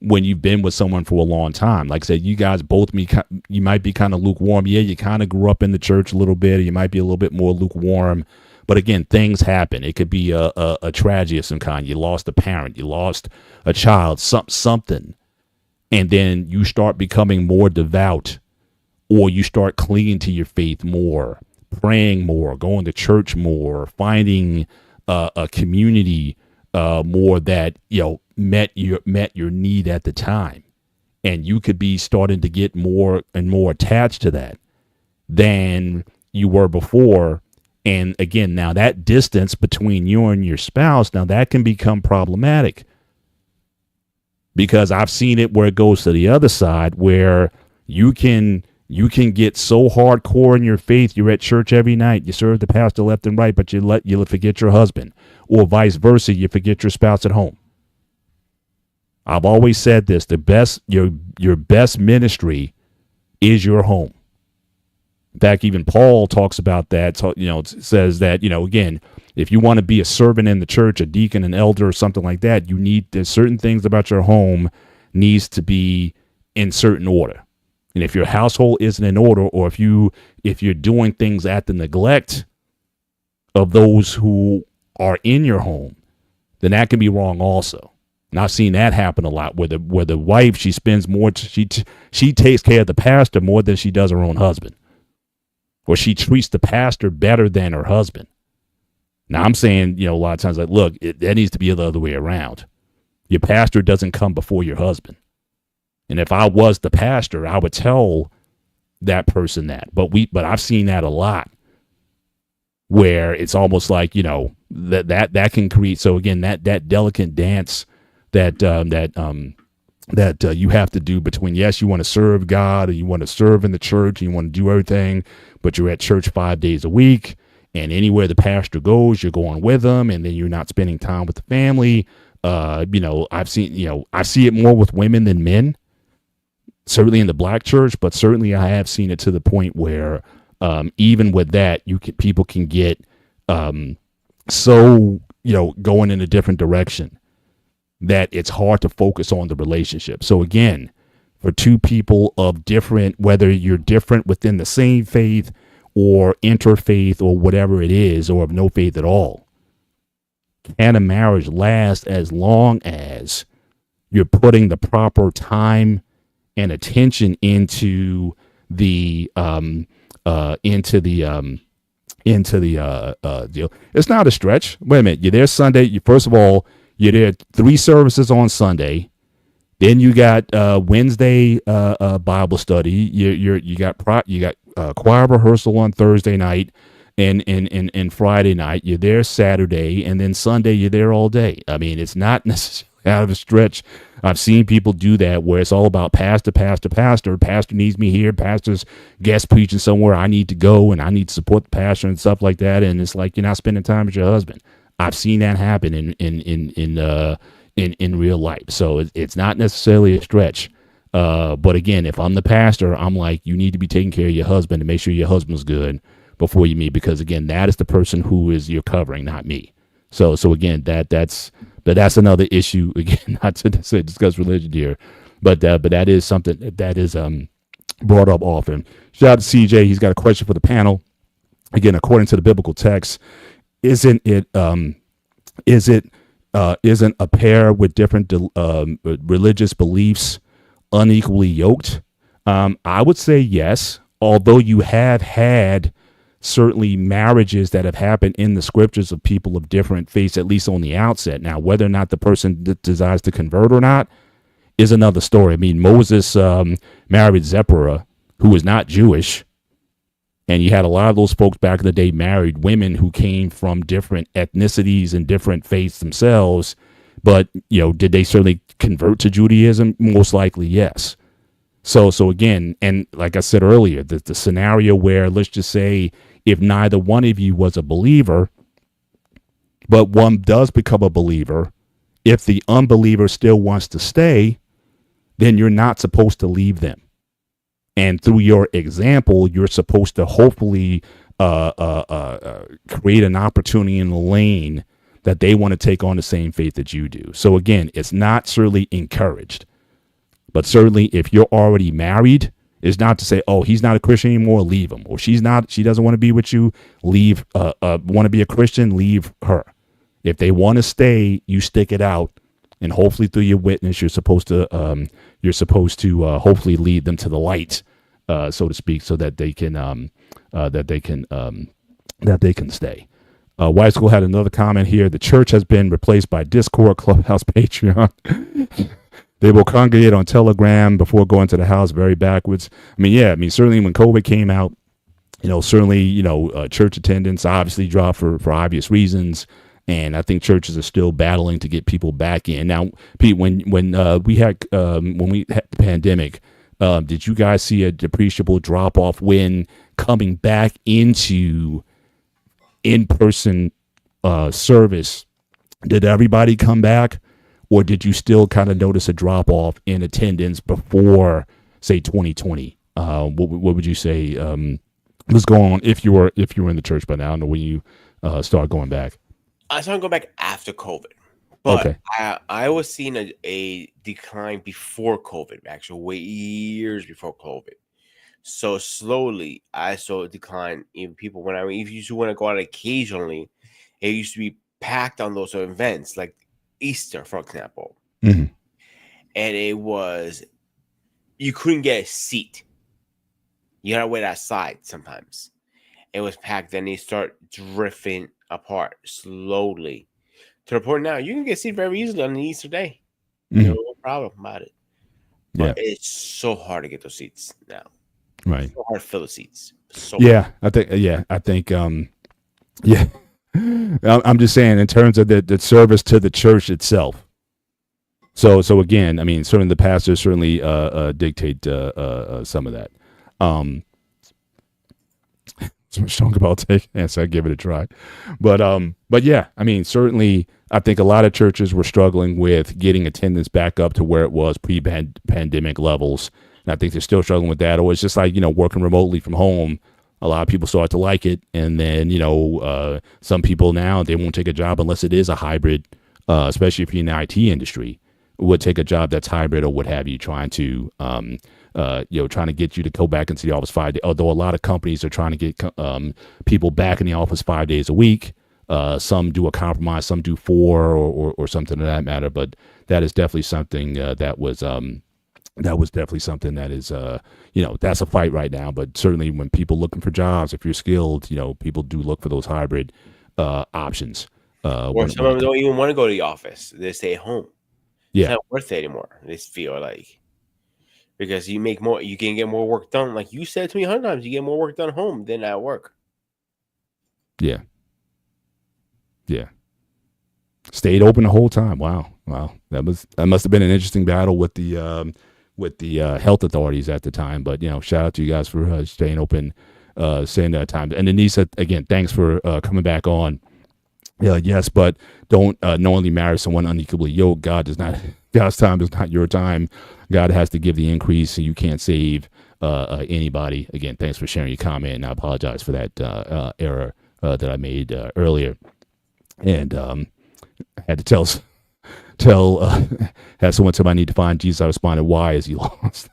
when you've been with someone for a long time. Like I said, you guys both, you might be kind of lukewarm. Yeah, you kind of grew up in the church a little bit. Or you might be a little bit more lukewarm. But again, things happen. It could be a tragedy of some kind. You lost a parent. You lost a child, something. And then you start becoming more devout, or you start clinging to your faith more, praying more, going to church more, finding a community more that met your need at the time, and you could be starting to get more and more attached to that than you were before. And again, now that distance between you and your spouse, now that can become problematic, because I've seen it where it goes to the other side, where you can get so hardcore in your faith. You're at church every night. You serve the pastor left and right, but you forget your husband, or vice versa. You forget your spouse at home. I've always said this: your best ministry is your home. In fact, even Paul talks about that. Says that, again, if you want to be a servant in the church, a deacon, an elder, or something like that, there's certain things about your home needs to be in certain order. And if your household isn't in order, or if you're doing things at the neglect of those who are in your home, then that can be wrong also. And I've seen that happen a lot, where the wife, she spends more, she takes care of the pastor more than she does her own husband, or she treats the pastor better than her husband. Now I'm saying, a lot of times, like, look, that needs to be the other way around. Your pastor doesn't come before your husband. And if I was the pastor, I would tell that person that. But I've seen that a lot, where it's almost like, that can create. So again, that delicate dance that you have to do between, yes, you want to serve God, or you want to serve in the church, and you want to do everything, but you're at church 5 days a week, and anywhere the pastor goes, you're going with them, and then you're not spending time with the family. I see it more with women than men, certainly in the black church, but certainly I have seen it to the point where even with that, people can get so going in a different direction that it's hard to focus on the relationship. So again, for two people of different, whether you're different within the same faith or interfaith or whatever it is, or of no faith at all, can a marriage last as long as you're putting the proper time and attention into the deal? It's not a stretch. Wait a minute, you're there Sunday. First of all, you're there 3 services on Sunday. Then you got Wednesday Bible study. You got choir rehearsal on Thursday night and Friday night. You're there Saturday, and then Sunday you're there all day. I mean, it's not necessarily out of a stretch. I've seen people do that, where it's all about pastor. Pastor needs me here. Pastor's guest preaching somewhere. I need to go, and I need to support the pastor and stuff like that. And it's like you're not spending time with your husband. I've seen that happen in real life. So it's not necessarily a stretch. But again, if I'm the pastor, I'm like, you need to be taking care of your husband and make sure your husband's good before you meet, because again, that is the person who is you're covering, not me. So again, that's another issue. Again, not to discuss religion here, but that is something that is brought up often. Shout out to CJ. He's got a question for the panel. Again, according to the biblical text, isn't a pair with different religious beliefs unequally yoked? I would say yes, although you have had certainly marriages that have happened in the scriptures of people of different faiths, at least on the outset. Now, whether or not the person decides to convert or not is another story. I mean, Moses married Zipporah, who was not Jewish. And you had a lot of those folks back in the day married women who came from different ethnicities and different faiths themselves. But, did they certainly convert to Judaism? Most likely, yes. So again, and like I said earlier, the scenario where, let's just say, if neither one of you was a believer, but one does become a believer, if the unbeliever still wants to stay, then you're not supposed to leave them. And through your example, you're supposed to hopefully create an opportunity in the lane that they want to take on the same faith that you do. So again, it's not certainly encouraged, but certainly if you're already married, it's not to say, oh, he's not a Christian anymore, leave him. Or she doesn't want to be with you, leave, want to be a Christian, leave her. If they want to stay, you stick it out. And hopefully through your witness, you're supposed to hopefully lead them to the light, so to speak, so that they can stay. White School had another comment here. The church has been replaced by Discord, Clubhouse, Patreon. They will congregate on Telegram before going to the house. Very backwards. Certainly when COVID came out, church attendance obviously dropped for obvious reasons. And I think churches are still battling to get people back in. Now, Pete, when we had the pandemic, did you guys see a depreciable drop off when coming back into in-person service? Did everybody come back, or did you still kind of notice a drop off in attendance before, say, 2020? What would you say was going on if you were in the church by now? I don't know when you start going back. I started going back after COVID, but Okay. I was seeing a decline before COVID, actually way years before COVID. So slowly, I saw a decline in people. If you used to want to go out occasionally, it used to be packed on those events, like Easter, for example. Mm-hmm. And you couldn't get a seat. You had to wait outside sometimes. It was packed, then they start drifting apart slowly to the point now you can get seated very easily on the Easter day. Mm-hmm. No problem about it. But it's so hard to get those seats now. Right. It's so hard to fill the seats. I think I'm just saying in terms of the service to the church itself. So again, certainly the pastors certainly dictate some of that. So much talk about taking, so I give it a try. But yeah, certainly I think a lot of churches were struggling with getting attendance back up to where it was pre-pandemic levels. And I think they're still struggling with that. Or it's just like, working remotely from home. A lot of people start to like it. And then, some people now, they won't take a job unless it is a hybrid, especially if you're in the IT industry, would take a job that's hybrid or what have you, trying to get you to go back into the office 5 days. Although a lot of companies are trying to get people back in the office 5 days a week. Some do a compromise, some do 4 or something of that matter. But that is definitely something that was definitely something that is, that's a fight right now. But certainly when people looking for jobs, if you're skilled, people do look for those hybrid options. Or some of them don't even want to go to the office. They stay at home. Yeah. It's not worth it anymore. They feel like, because you make more, you can get more work done. Like you said to me 100 times, you get more work done at home than at work. Yeah. Stayed open the whole time. Wow. That must have been an interesting battle with the health authorities at the time. But shout out to you guys for staying open, staying that time. And Denise, again, thanks for coming back on. Yes, but don't knowingly marry someone unequally yoked. God's time is not your time. God has to give the increase, and you can't save anybody. Again, thanks for sharing your comment, and I apologize for that error that I made earlier. And I had to tell had someone tell me I need to find Jesus. I responded, why is he lost?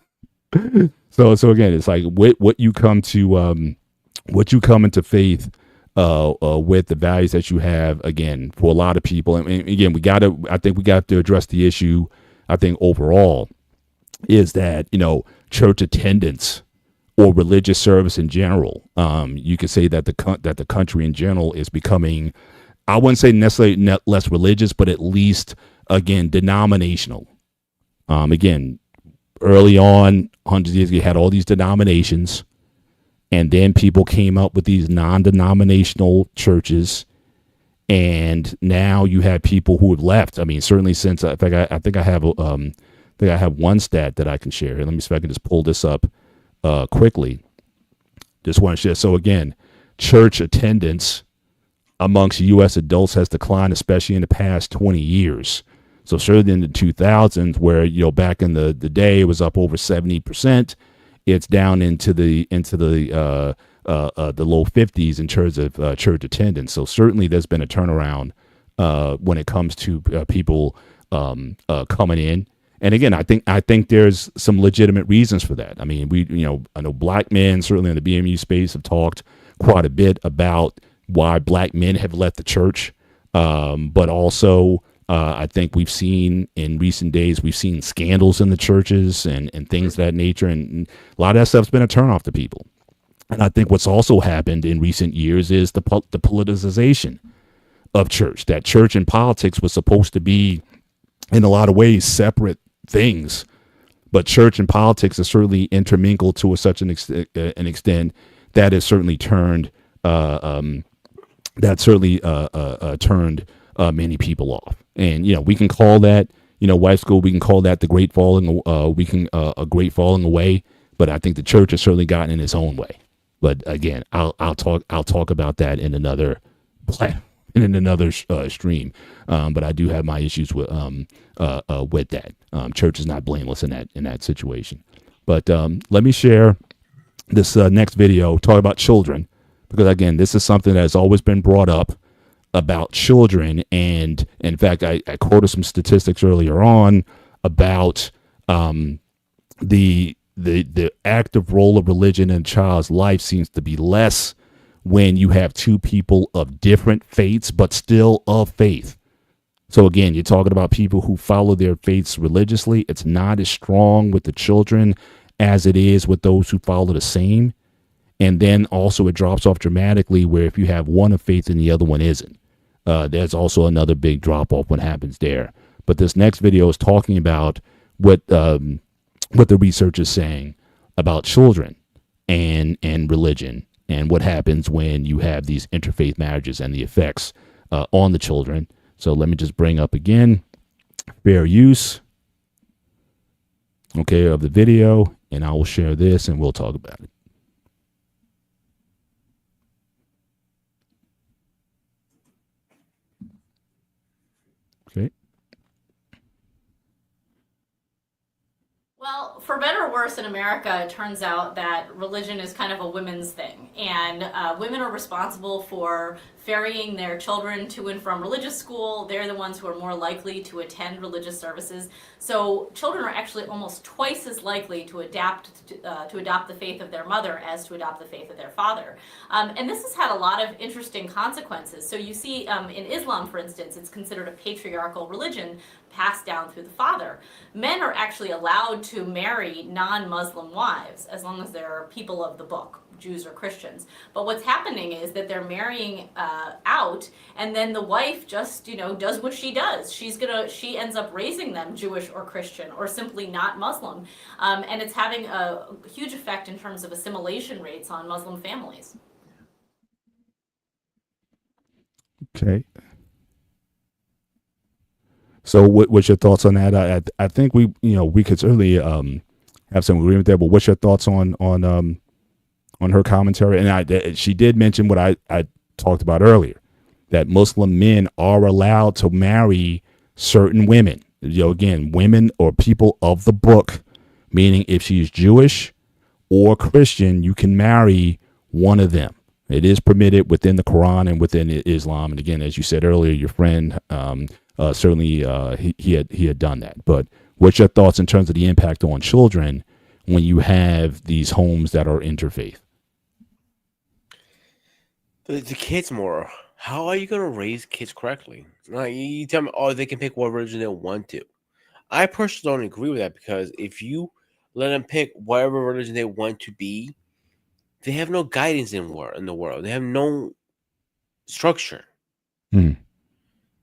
So again, it's like what you come to what you come into faith with, the values that you have. Again, for a lot of people, and again, I think we got to address the issue. I think overall is that, church attendance or religious service in general. You could say that the country in general is becoming, I wouldn't say necessarily less religious, but at least, again, denominational. Again, early on, hundreds of years ago, you had all these denominations, and then people came up with these non-denominational churches, and now you have people who have left. I mean, certainly since, in fact, I think I have one stat that I can share here. Let me see if I can just pull this up quickly. Just want to share. So again, church attendance amongst U.S. adults has declined, especially in the past 20 years. So certainly in the 2000s, where back in the day it was up over 70%, it's down into the low 50s in terms of church attendance. So certainly there's been a turnaround when it comes to people coming in. And again, I think there's some legitimate reasons for that. I mean, I know black men certainly in the BMU space have talked quite a bit about why black men have left the church, but also I think we've seen in recent days, we've seen scandals in the churches and things of that nature, and a lot of that stuff's been a turnoff to people. And I think what's also happened in recent years is the politicization of church. That church and politics was supposed to be, in a lot of ways, separate things, but church and politics are certainly intermingled to such an extent that has certainly turned turned many people off. And we can call that white school. We can call that the great falling. A great falling away. But I think the church has certainly gotten in its own way. But again, I'll talk about that in another stream. But I do have my issues with that. Church is not blameless in that situation. But let me share this next video, talk about children, because again, this is something that has always been brought up about children. And in fact, I quoted some statistics earlier on about the active role of religion in a child's life seems to be less when you have two people of different faiths, but still of faith. So again, you're talking about people who follow their faiths religiously. It's not as strong with the children as it is with those who follow the same. And then also it drops off dramatically where if you have one of faith and the other one isn't. There's also another big drop off what happens there. But this next video is talking about what the research is saying about children and religion and what happens when you have these interfaith marriages and the effects on the children. So let me just bring up again fair use, of the video, and I will share this and we'll talk about it. Okay. Well, for better or worse, in America, it turns out that religion is kind of a women's thing, and women are responsible for ferrying their children to and from religious school. They're the ones who are more likely to attend religious services. So children are actually almost twice as likely to adopt the faith of their mother as to adopt the faith of their father. And this has had a lot of interesting consequences. So you see in Islam, for instance, it's considered a patriarchal religion passed down through the father. Men are actually allowed to marry non-Muslim wives as long as they're people of the book, Jews or Christians. But what's happening is that they're marrying out, and then the wife just does what she does. She ends up raising them Jewish or Christian or simply not Muslim, and it's having a huge effect in terms of assimilation rates on Muslim families. Okay. So what's your thoughts on that? I think we could certainly have some agreement there. But what's your thoughts on her commentary? And she did mention what I talked about earlier, that Muslim men are allowed to marry certain women. Again, women or people of the book, meaning if she's Jewish or Christian, you can marry one of them. It is permitted within the Quran and within Islam. And again, as you said earlier, your friend certainly he had done that. But what's your thoughts in terms of the impact on children when you have these homes that are interfaith? The kids more. How are you going to raise kids correctly? Like, you tell me, oh, they can pick what religion they want to. I personally don't agree with that, because if you let them pick whatever religion they want to be, they have no guidance in the world. They have no structure. Mm.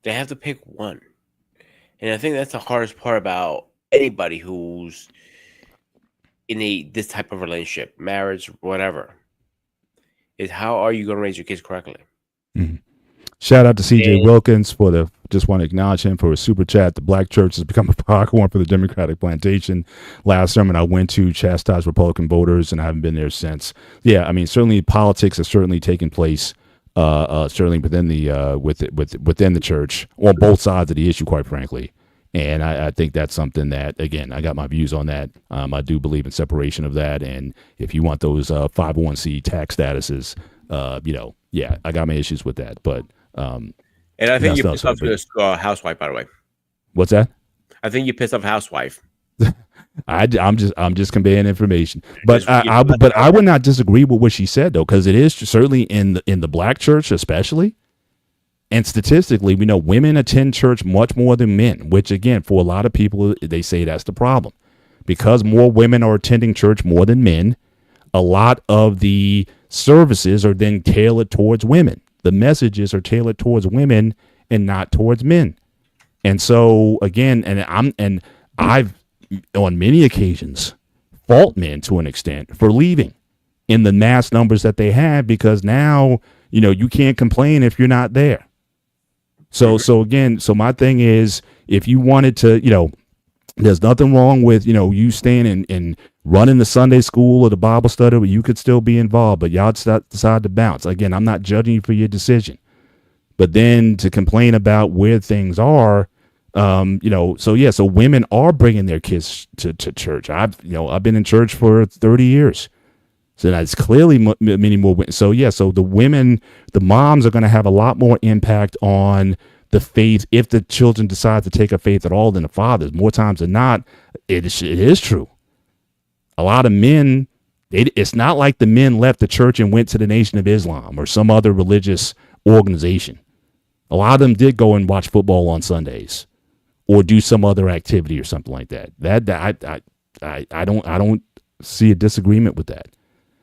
They have to pick one. And I think that's the hardest part about anybody who's in this type of relationship, marriage, whatever, is how are you going to raise your kids correctly? Mm. Shout out to CJ Wilkins for just want to acknowledge him for a super chat. The black church has become a foghorn for the Democratic plantation. Last sermon I went to chastised Republican voters, and I haven't been there since. Yeah, I mean, certainly politics has certainly taken place, certainly within the within the church on both sides of the issue, quite frankly. And I think that's something that, again, I got my views on that. I do believe in separation of that. And if you want those 501c tax statuses, yeah, I got my issues with that. But and I think you pissed off this housewife, by the way. What's that? I think you pissed off housewife. I'm just conveying information, but I would not disagree with what she said, though, because it is certainly in the black church, especially. And statistically, we know women attend church much more than men, which, again, for a lot of people, they say that's the problem. Because more women are attending church more than men, a lot of the services are then tailored towards women. The messages are tailored towards women and not towards men. And so, again, I've on many occasions fault men to an extent for leaving in the mass numbers that they have, because now, you can't complain if you're not there. So again, my thing is, if you wanted to, there's nothing wrong with, you staying and running the Sunday school or the Bible study, where you could still be involved, but y'all decide to bounce. Again, I'm not judging you for your decision, but then to complain about where things are, so women are bringing their kids to church. I've been in church for 30 years. So that's clearly many more. So the moms are going to have a lot more impact on the faith if the children decide to take a faith at all than the fathers. More times than not, it is true. A lot of men, it's not like the men left the church and went to the Nation of Islam or some other religious organization. A lot of them did go and watch football on Sundays or do some other activity or something like that. I don't see a disagreement with that.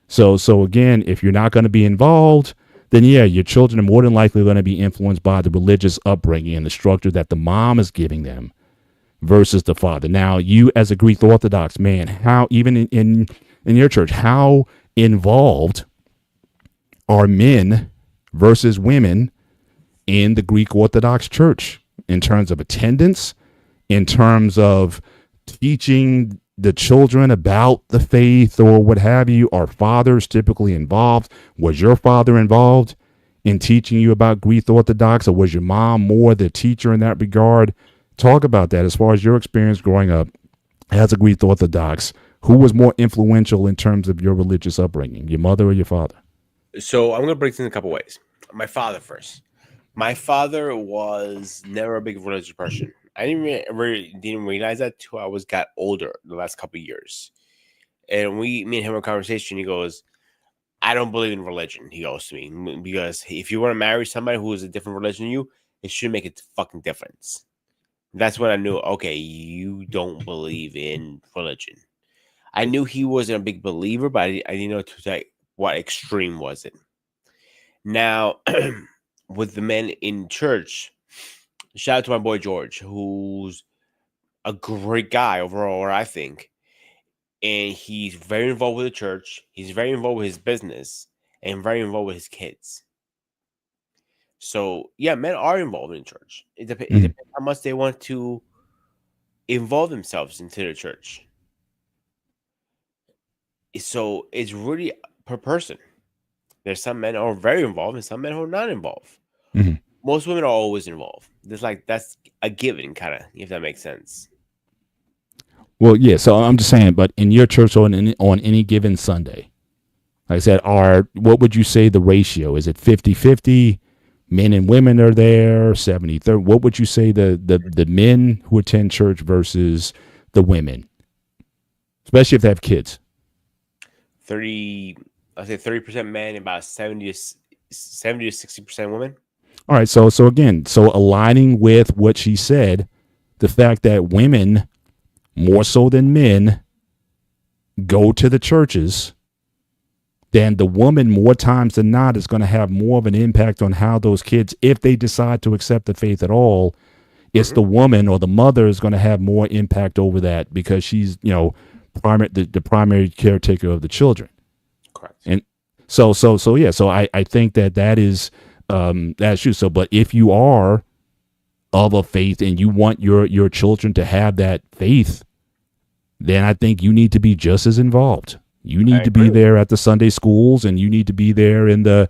So again, if you're not going to be involved, then yeah, your children are more than likely going to be influenced by the religious upbringing and the structure that the mom is giving them versus the father. Now, you as a Greek Orthodox man, how, even in your church, how involved are men versus women in the Greek Orthodox Church in terms of attendance, in terms of teaching the children about the faith or what have you? Are fathers typically involved? Was your father involved in teaching you about Greek Orthodox, or was your mom more the teacher in that regard? Talk about that as far as your experience growing up as a Greek Orthodox. Who was more influential in terms of your religious upbringing, your mother or your father? So I'm going to break this in a couple ways. My father first. My father was never a big religious person. I didn't realize that till I got older the last couple of years. And me and him had a conversation. He goes, I don't believe in religion, he goes to me, because if you want to marry somebody who is a different religion than you, it should make a fucking difference. That's when I knew, okay, you don't believe in religion. I knew he wasn't a big believer, but I didn't know to what extreme was it. Now, with the men in church, shout out to my boy George, who's a great guy overall, I think. And he's very involved with the church. He's very involved with his business and very involved with his kids. So, yeah, men are involved in church. It depends how much they want to involve themselves into the church. So, it's really per person. There's some men who are very involved and some men who are not involved. Mm-hmm. Most women are always involved. That's a given, kind of, if that makes sense. Well, yeah. So I'm just saying, but in your church on any given Sunday, like I said, what would you say the ratio? Is it 50-50? Men and women are there, 70-30? What would you say the men who attend church versus the women? especially if they have kids. 30, I'll say 30% men, about 70 to 60% women. All right, so again, so aligning with what she said, the fact that women more so than men go to the churches, then the woman more times than not is going to have more of an impact on how those kids, if they decide to accept the faith at all, it's the woman or the mother is going to have more impact over that because she's, the primary caretaker of the children. Correct. And so I think that is that's true. So, but if you are of a faith and you want your children to have that faith, then I think you need to be just as involved. You need to be there at the Sunday schools, and you need to be there in the,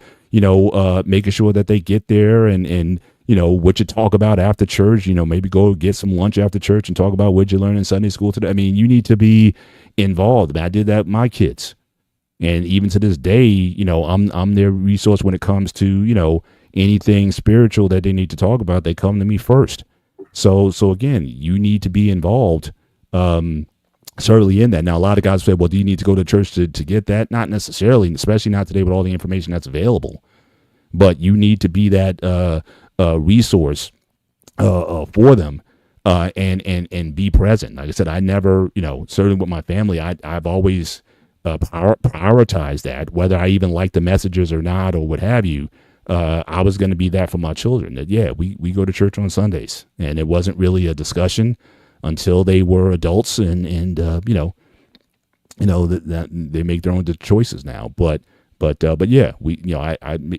making sure that they get there and what you talk about after church, maybe go get some lunch after church and talk about what you learned in Sunday school today. I mean, you need to be involved. I did that with my kids. And even to this day, I'm their resource when it comes to, anything spiritual that they need to talk about. They come to me first. So again, you need to be involved, certainly in that. Now, a lot of guys say, well, do you need to go to church to get that? Not necessarily, especially not today with all the information that's available. But you need to be that resource for them and be present. Like I said, I never, certainly with my family, I've always prioritize that, whether I even like the messages or not or what have you. I was going to be that for my children. That we go to church on Sundays, and it wasn't really a discussion until they were adults and that they make their own choices now. But yeah, we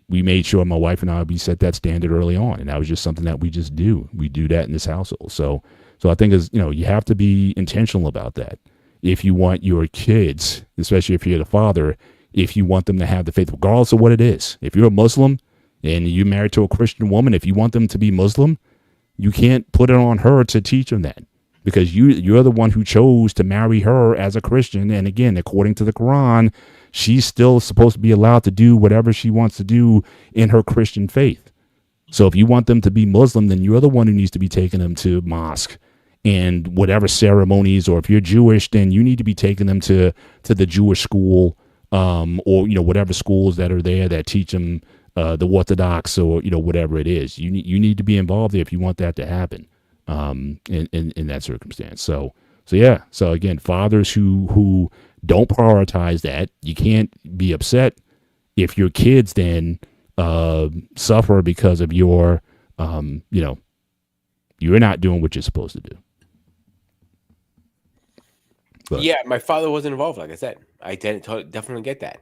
made sure, my wife and I, we set that standard early on, and that was just something that we just do. We do that in this household. So I think you have to be intentional about that. If you want your kids, especially if you're the father, if you want them to have the faith, regardless of what it is. If you're a Muslim and you're married to a Christian woman, if you want them to be Muslim, you can't put it on her to teach them that, because you're the one who chose to marry her as a Christian. And again, according to the Quran, she's still supposed to be allowed to do whatever she wants to do in her Christian faith. So if you want them to be Muslim, then you're the one who needs to be taking them to mosque and whatever ceremonies. Or if you're Jewish, then you need to be taking them to the Jewish school, or whatever schools that are there that teach them the Orthodox, or whatever it is. You need to be involved there if you want that to happen in that circumstance. So yeah. So again, fathers who don't prioritize that, you can't be upset if your kids then suffer because of your you're not doing what you're supposed to do. But, yeah, my father wasn't involved. Like I said, I definitely get that.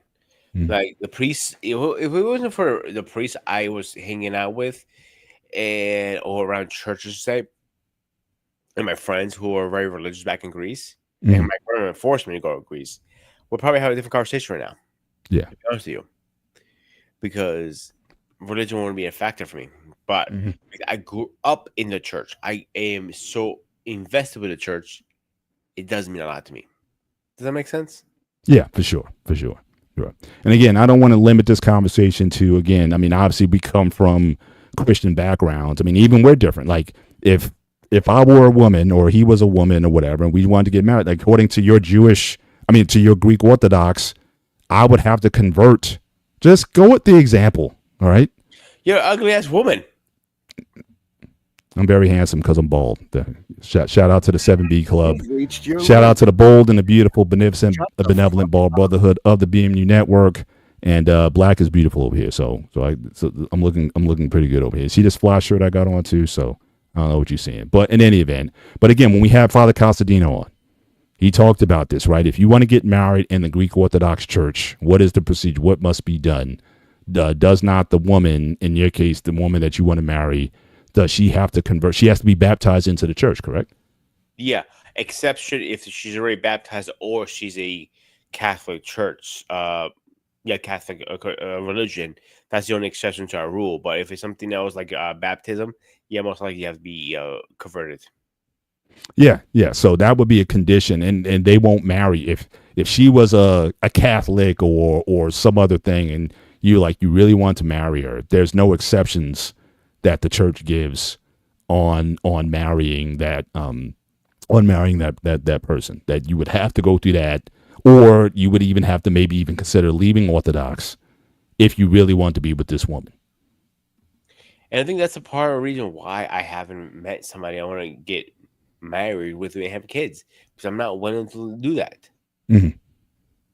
Mm-hmm. Like the priest, if it wasn't for the priest I was hanging out with, or around churches, say, and my friends who are very religious back in Greece, mm-hmm. and my grandmother forced me to go to Greece, we'll probably have a different conversation right now. Yeah, to be honest with you, because religion won't be a factor for me. But I grew up in the church. I am so invested with the church. It does mean a lot to me. Does that make sense? Yeah, for sure. And again, I don't want to limit this conversation to, again, I mean, obviously we come from Christian backgrounds. I mean, even we're different. Like if I were a woman or he was a woman or whatever, and we wanted to get married, like according to your to your Greek Orthodox, I would have to convert. Just go with the example. All right. You're an ugly ass woman. I'm very handsome because I'm bald. Shout out to the 7B Club. Shout out to the bold and the beautiful, benevolent bald brotherhood of the BMU network. And black is beautiful over here. So I'm looking pretty good over here. See this fly shirt I got on too? So I don't know what you're seeing. But in any event, again, when we had Father Costadino on, he talked about this, right? If you want to get married in the Greek Orthodox Church, what is the procedure? What must be done? Does not the woman, in your case, the woman that you want to marry, does she have to convert? She has to be baptized into the church, correct? Yeah, except if she's already baptized or she's a Catholic church, Catholic religion. That's the only exception to our rule. But if it's something else like baptism, most likely you have to be converted. Yeah. So that would be a condition, and they won't marry if she was a Catholic or some other thing, and you really want to marry her. There's no exceptions that the church gives on marrying that on marrying that person, that you would have to go through that, or you would even have to maybe even consider leaving Orthodox if you really want to be with this woman. And I think that's a part of the reason why I haven't met somebody I want to get married with and have kids, because I'm not willing to do that. Mm-hmm.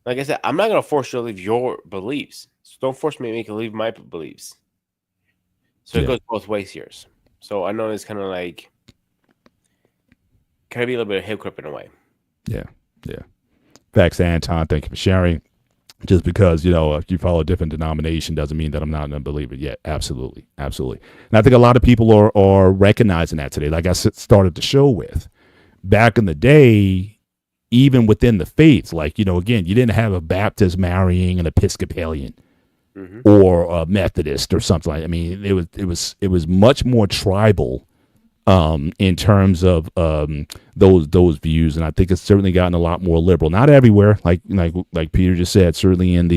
Like I said, I'm not going to force you to leave your beliefs. So don't force me to make you leave my beliefs. So it goes both ways here. So I know it's kind of like, kind of be a little bit of hypocrite in a way. Yeah. Facts, Anton. Thank you for sharing. Just because, if you follow a different denomination doesn't mean that I'm not a believer yet. Absolutely. And I think a lot of people are recognizing that today. Like I started the show with, back in the day, even within the faith, like, again, you didn't have a Baptist marrying an Episcopalian or a Methodist or something like that. I mean, it was much more tribal in terms of those views, and I think it's certainly gotten a lot more liberal. Not everywhere, like Peter just said. Certainly in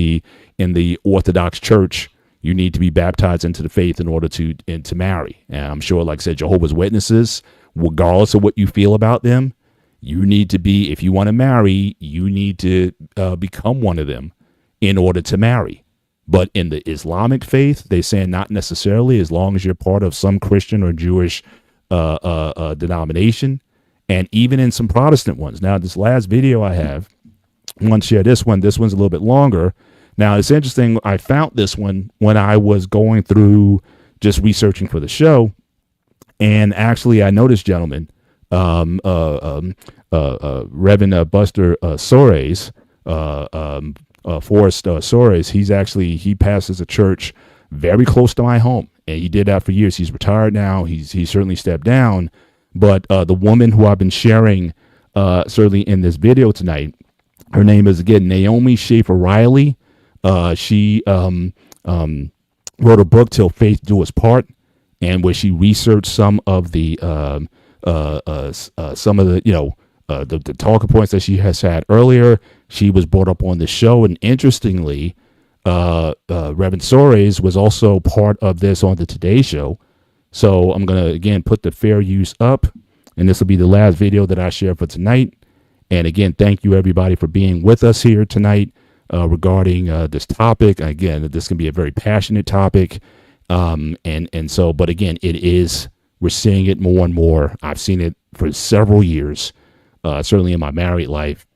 the Orthodox Church, you need to be baptized into the faith in order to marry. And I'm sure, like I said, Jehovah's Witnesses, regardless of what you feel about them, you need to be, if you want to marry, you need to become one of them in order to marry. But in the Islamic faith, they say not necessarily, as long as you're part of some Christian or Jewish denomination, and even in some Protestant ones. Now, this last video I have, I want to share this one. This one's a little bit longer. Now, it's interesting. I found this one when I was going through just researching for the show, and actually, I know this gentleman, Reverend Buster Soares, Forrest Soares. He pastors a church very close to my home. And he did that for years. He's retired now. He's certainly stepped down. But the woman who I've been sharing, certainly in this video tonight, her name is, again, Naomi Schaefer Riley. She wrote a book, Till Faith Do Us Part, and where she researched some of the the talking points that she has had earlier. She was brought up on the show, and interestingly, Reverend Soares was also part of this on the Today Show. So I'm going to, again, put the fair use up, and this will be the last video that I share for tonight. And again, thank you, everybody, for being with us here tonight regarding this topic. Again, this can be a very passionate topic. But again, we're seeing it more and more. I've seen it for several years, certainly in my married life.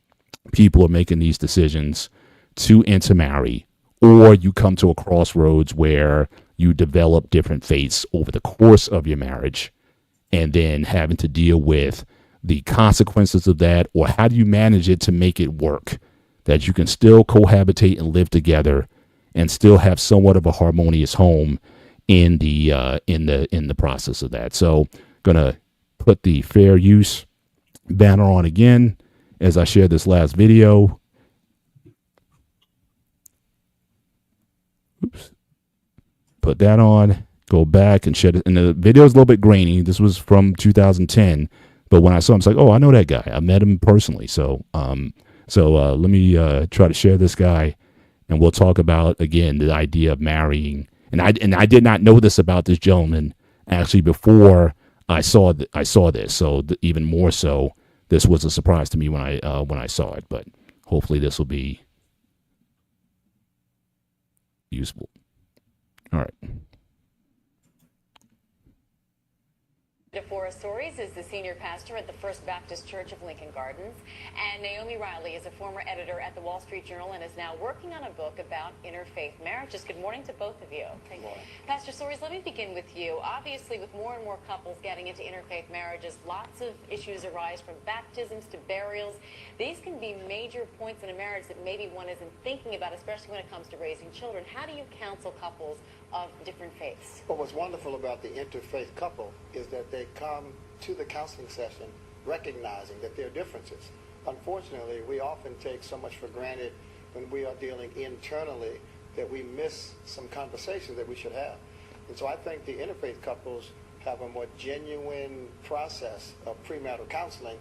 People are making these decisions to intermarry, or you come to a crossroads where you develop different faiths over the course of your marriage, and then having to deal with the consequences of that, or how do you manage it to make it work, that you can still cohabitate and live together and still have somewhat of a harmonious home in the process of that. So gonna put the fair use banner on again as I share this last video. Oops. Put that on, go back and share it. And the video is a little bit grainy. This was from 2010, but when I saw him, it's like, oh, I know that guy. I met him personally. So let me try to share this guy, and we'll talk about, again, the idea of marrying. And I did not know this about this gentleman actually before I saw this. So even more so, this was a surprise to me when I saw it. But hopefully this will be useful. All right. DeForest Soares is the senior pastor at the First Baptist Church of Lincoln Gardens, and Naomi Riley is a former editor at the Wall Street Journal and is now working on a book about interfaith marriages. Good morning to both of you. Good morning. Pastor Soares, let me begin with you. Obviously, with more and more couples getting into interfaith marriages, lots of issues arise, from baptisms to burials. These can be major points in a marriage that maybe one isn't thinking about, especially when it comes to raising children. How do you counsel couples of different faiths? Well, what's wonderful about the interfaith couple is that they come to the counseling session recognizing that there are differences. Unfortunately, we often take so much for granted when we are dealing internally that we miss some conversations that we should have. And so I think the interfaith couples have a more genuine process of premarital counseling,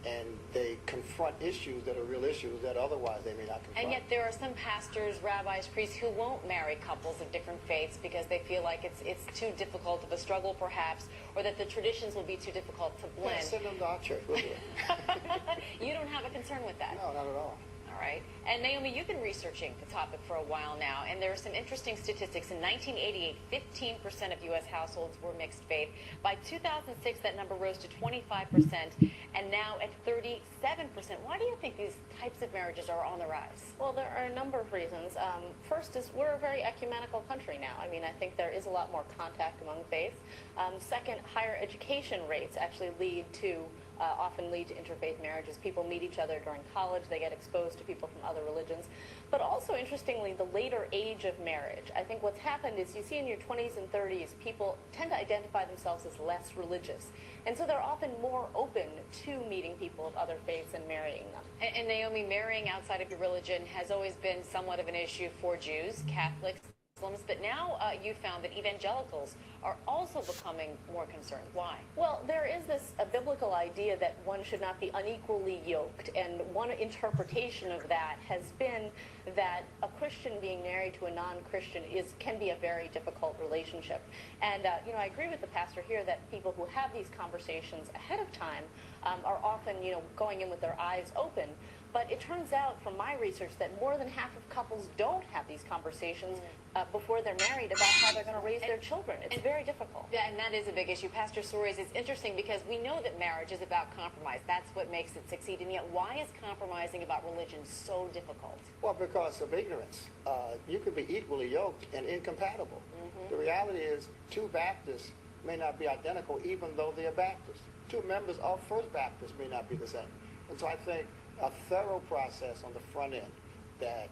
and they confront issues that are real issues that otherwise they may not confront. And yet there are some pastors, rabbis, priests who won't marry couples of different faiths because they feel like it's too difficult of a struggle perhaps, or that the traditions will be too difficult to blend. Yeah, send them to our church. We'll do it. You don't have a concern with that? No, not at all. All right. And Naomi, you've been researching the topic for a while now, and there are some interesting statistics. In 1988, 15% of U.S. households were mixed faith. By 2006, that number rose to 25%, and now at 37%. Why do you think these types of marriages are on the rise? Well, there are a number of reasons. First is we're a very ecumenical country now. I mean, I think there is a lot more contact among faiths. Second, higher education rates actually often lead to interfaith marriages. People meet each other during college. They get exposed to people from other religions. But also, interestingly, the later age of marriage. I think what's happened is you see in your 20s and 30s, people tend to identify themselves as less religious. And so they're often more open to meeting people of other faiths and marrying them. And Naomi, marrying outside of your religion has always been somewhat of an issue for Jews, Catholics, Muslims, but now you found that evangelicals are also becoming more concerned. Why? Well, there is this biblical idea that one should not be unequally yoked, and one interpretation of that has been that a Christian being married to a non-Christian can be a very difficult relationship. And I agree with the pastor here that people who have these conversations ahead of time are often going in with their eyes open. But it turns out from my research that more than half of couples don't have these conversations before they're married about how they're going to raise their children. It's very difficult. Yeah, and that is a big issue. Pastor Soares, it's interesting because we know that marriage is about compromise. That's what makes it succeed. And yet why is compromising about religion so difficult? Well, because of ignorance. You can be equally yoked and incompatible. Mm-hmm. The reality is two Baptists may not be identical even though they are Baptists. Two members of First Baptist may not be the same. And so I think a thorough process on the front end that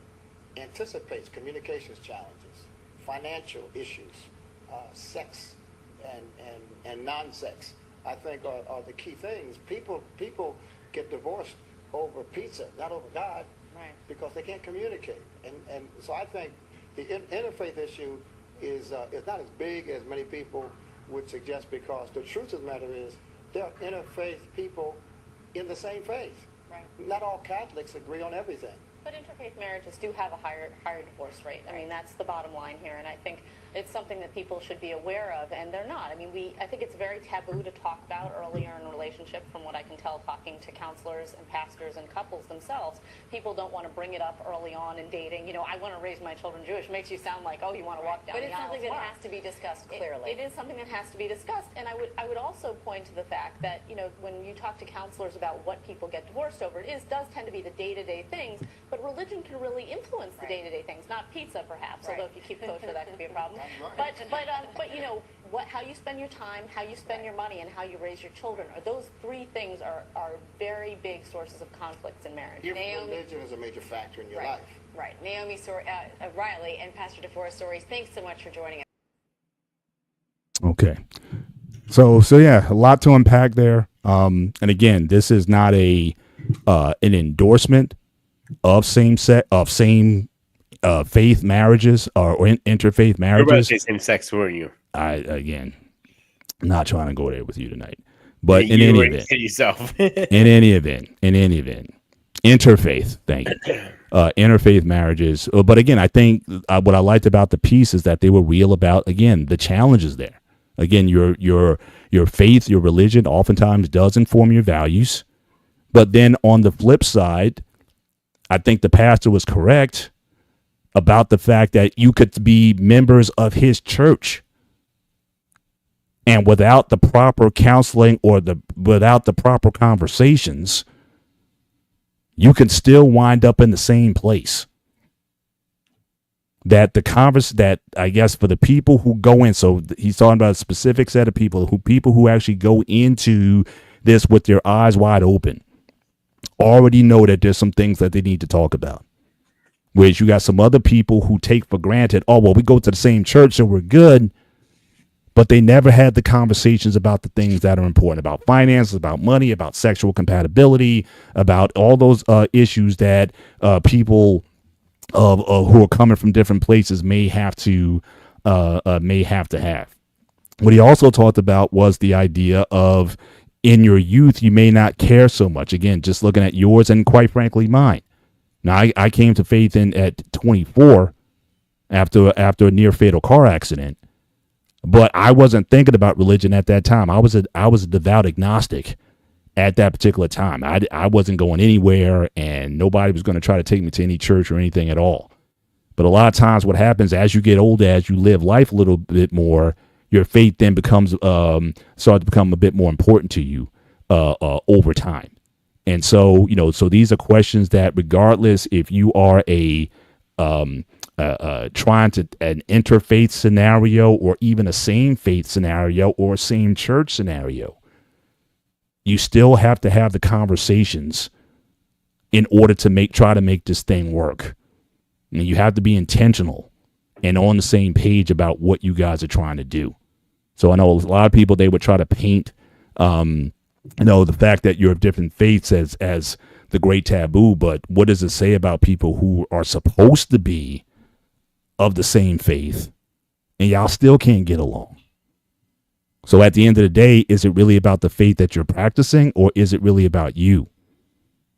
anticipates communications challenges, financial issues, sex and non-sex, I think are the key things. People get divorced over pizza, not over God, right, because they can't communicate. And so I think the interfaith issue is not as big as many people would suggest, because the truth of the matter is there are interfaith people in the same faith. Right. Not all Catholics agree on everything. But interfaith marriages do have a higher divorce rate. I mean, that's the bottom line here, and I think it's something that people should be aware of, and they're not. I mean, I think it's very taboo to talk about earlier in a relationship, from what I can tell talking to counselors and pastors and couples themselves. People don't want to bring it up early on in dating. I want to raise my children Jewish. Makes you sound like, oh, you want to walk down but the aisle. But it's something that tomorrow. has to be discussed clearly. It is something that has to be discussed, and I would also point to the fact that, when you talk to counselors about what people get divorced over, it does tend to be the day-to-day things, but religion can really influence the day-to-day things, not pizza perhaps, although if you keep kosher that could be a problem. But how you spend your time, how you spend your money, and how you raise your children, those three things are very big sources of conflicts in marriage. If religion is a major factor in your life. Right. Naomi Riley and Pastor DeForest Soares, thanks so much for joining us. Okay. So yeah, a lot to unpack there. And again, this is not an endorsement of same faith marriages or interfaith marriages. You're about to say same sex, weren't you? I'm not trying to go there with you tonight. But in any event, in any event, interfaith. Thank you. Interfaith marriages. But again, I think what I liked about the piece is that they were real about, again, the challenges there. Again, your faith, your religion oftentimes does inform your values. But then on the flip side, I think the pastor was correct about the fact that you could be members of his church, and without the proper counseling or without the proper conversations, you can still wind up in the same place. That I guess for the people who go in, so he's talking about a specific set of people who actually go into this with their eyes wide open, already know that there's some things that they need to talk about. Whereas you got some other people who take for granted, oh, well, we go to the same church, so we're good. But they never had the conversations about the things that are important, about finances, about money, about sexual compatibility, about all those issues that people who are coming from different places may have to have. What he also talked about was the idea of in your youth, you may not care so much. Again, just looking at yours and quite frankly mine. Now, I came to faith at 24 after a near fatal car accident, but I wasn't thinking about religion at that time. I was a devout agnostic at that particular time. I wasn't going anywhere, and nobody was going to try to take me to any church or anything at all. But a lot of times what happens as you get older, as you live life a little bit more, your faith then becomes starts to become a bit more important to you over time. And so, so these are questions that regardless if you are trying to an interfaith scenario or even a same faith scenario or a same church scenario, you still have to have the conversations in order to try to make this thing work. And you have to be intentional and on the same page about what you guys are trying to do. So I know a lot of people, they would try to paint, the fact that you're of different faiths as the great taboo. But what does it say about people who are supposed to be of the same faith and y'all still can't get along? So at the end of the day, is it really about the faith that you're practicing, or is it really about you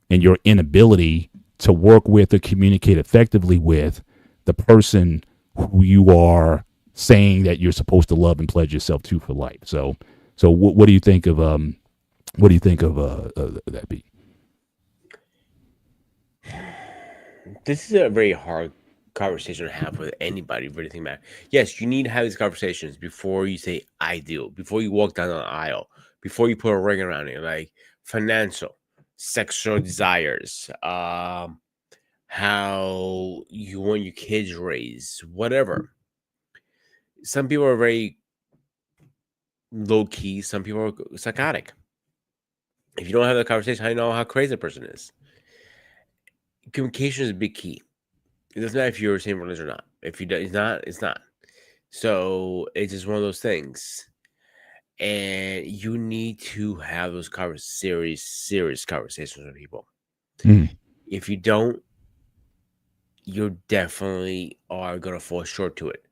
and your inability to work with or communicate effectively with the person who you are saying that you're supposed to love and pledge yourself to for life? So what do you think of that, B? This is a very hard conversation to have with anybody. Really think about it. Yes, you need to have these conversations before you say I do, before you walk down the aisle, before you put a ring around it, like financial, sexual desires, how you want your kids raised, whatever. Some people are very low key, some people are psychotic. If you don't have the conversation, how do you know how crazy a person is? Communication is a big key. It doesn't matter if you're the same religion or not. If you do, it's not. So it's just one of those things. And you need to have those serious conversations with people. If you don't, you definitely are going to fall short to it.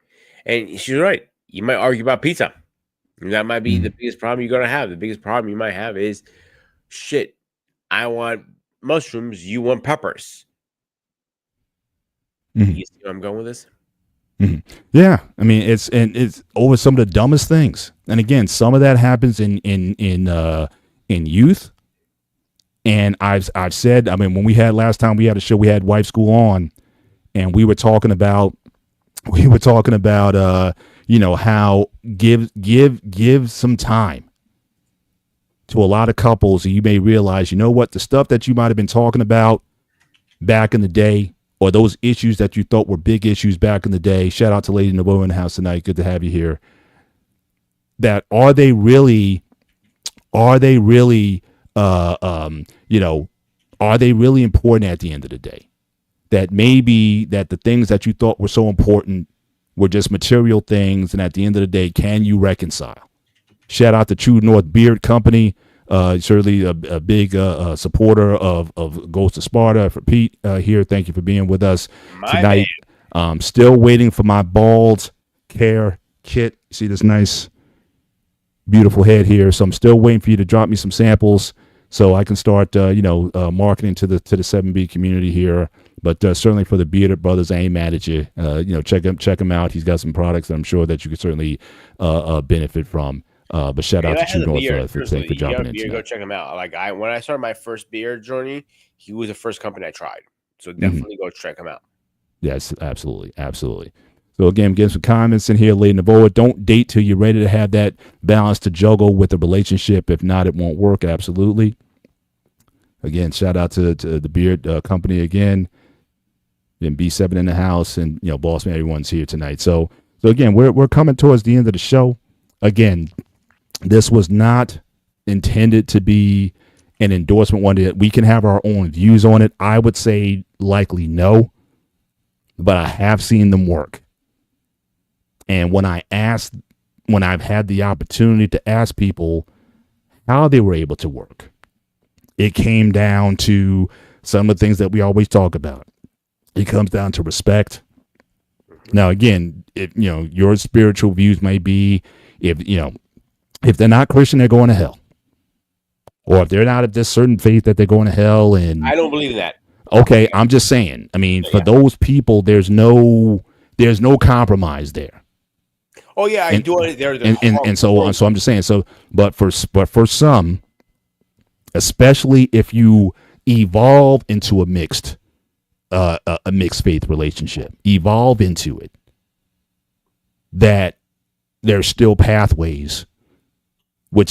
And she's right. You might argue about pizza. And that might be the biggest problem you're going to have. The biggest problem you might have is, shit, I want mushrooms, you want peppers. You see where I'm going with this? Yeah, I mean it's over some of the dumbest things. And again, some of that happens in youth. And I've said, I mean, when we had last time we had a show, we had Wife School on, and we were talking about how give some time to a lot of couples, and you may realize, the stuff that you might have been talking about back in the day, or those issues that you thought were big issues back in the day. Shout out to Lady Nabo in the house tonight. Good to have you here. That are they really important at the end of the day? That maybe that the things that you thought were so important were just material things, and at the end of the day, can you reconcile? Shout out to True North Beard Company. Certainly a big supporter of Ghost of Sparta. For Pete here, thank you for being with us tonight. Still waiting for my bald care kit. See this nice, beautiful head here. So I'm still waiting for you to drop me some samples so I can start, marketing to the 7B community here. But certainly for the Bearded Brothers, I ain't mad at you. Check him out. He's got some products that I'm sure that you could certainly benefit from. But shout out to True North for jumping in. Go check him out. When I started my first beard journey, he was the first company I tried. So definitely go check him out. Yes, absolutely. So again, get some comments in here, Lady Navoa. Don't date till you're ready to have that balance to juggle with a relationship. If not, it won't work. Absolutely. Again, shout out to the Beard Company again. And B7 in the house, and Boss Man, everyone's here tonight. So again, we're coming towards the end of the show. Again, this was not intended to be an endorsement one that we can have our own views on it. I would say likely no, but I have seen them work. And when I've had the opportunity to ask people how they were able to work, it came down to some of the things that we always talk about. It comes down to respect. Now, again, your spiritual views may be, if they're not Christian, they're going to hell. or if they're not of this certain faith that they're going to hell. And I don't believe in that. okay, I'm just saying. I mean, for those people, there's no compromise there. Oh yeah, I do. And so I'm just saying. So, but for some, especially if you evolve into a mixed faith relationship, evolve into it, that there's still pathways with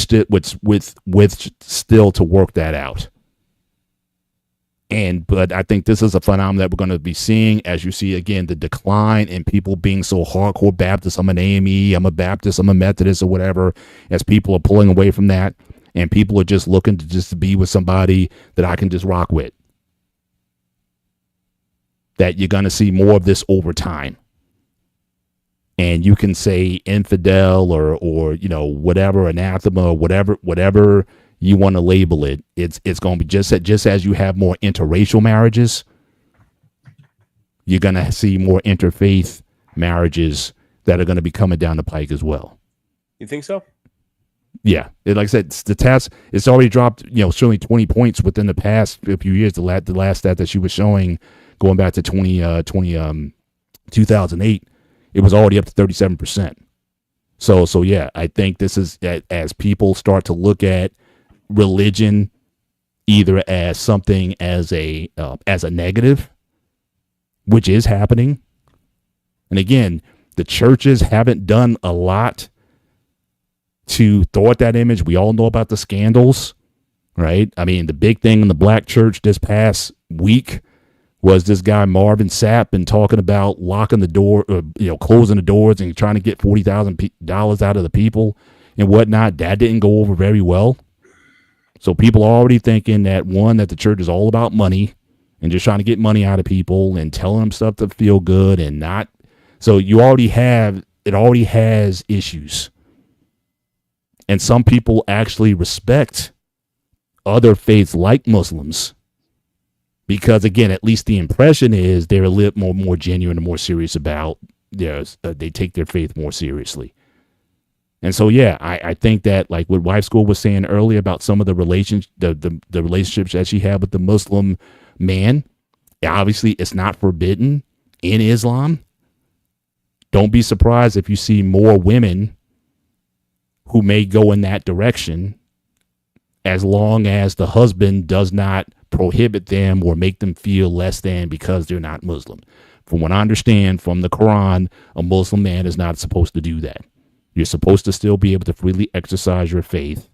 still to work that out. But I think this is a phenomenon that we're going to be seeing as you see, again, the decline in people being so hardcore Baptist. I'm an AME, I'm a Baptist, I'm a Methodist or whatever, as people are pulling away from that. And people are just looking to just be with somebody that I can just rock with. That you're going to see more of this over time. And you can say infidel or whatever, anathema, or whatever you want to label it. It's going to be just as you have more interracial marriages, you're going to see more interfaith marriages that are going to be coming down the pike as well. You think so? Yeah, like I said, the task, it's already dropped, certainly 20 points within the past few years. The last stat that she was showing, going back to 2008, it was already up to 37%. So yeah, I think this is, as people start to look at religion either as something as a negative, which is happening. And again, the churches haven't done a lot to thwart that image. We all know about the scandals, right? I mean, the big thing in the black church this past week was this guy Marvin Sapp been talking about locking the door, closing the doors and trying to get $40,000 out of the people and whatnot. That didn't go over very well. So people are already thinking that the church is all about money and just trying to get money out of people and telling them stuff to feel good and not. So it already has issues. And some people actually respect other faiths like Muslims because, again, at least the impression is they're a little more genuine and more serious about theirs. They take their faith more seriously. And so, yeah, I think that, like what Wife School was saying earlier about some of the relationships that she had with the Muslim man, obviously it's not forbidden in Islam. Don't be surprised if you see more women who may go in that direction, as long as the husband does not prohibit them or make them feel less than because they're not Muslim. From what I understand from the Quran, a Muslim man is not supposed to do that. You're supposed to still be able to freely exercise your faith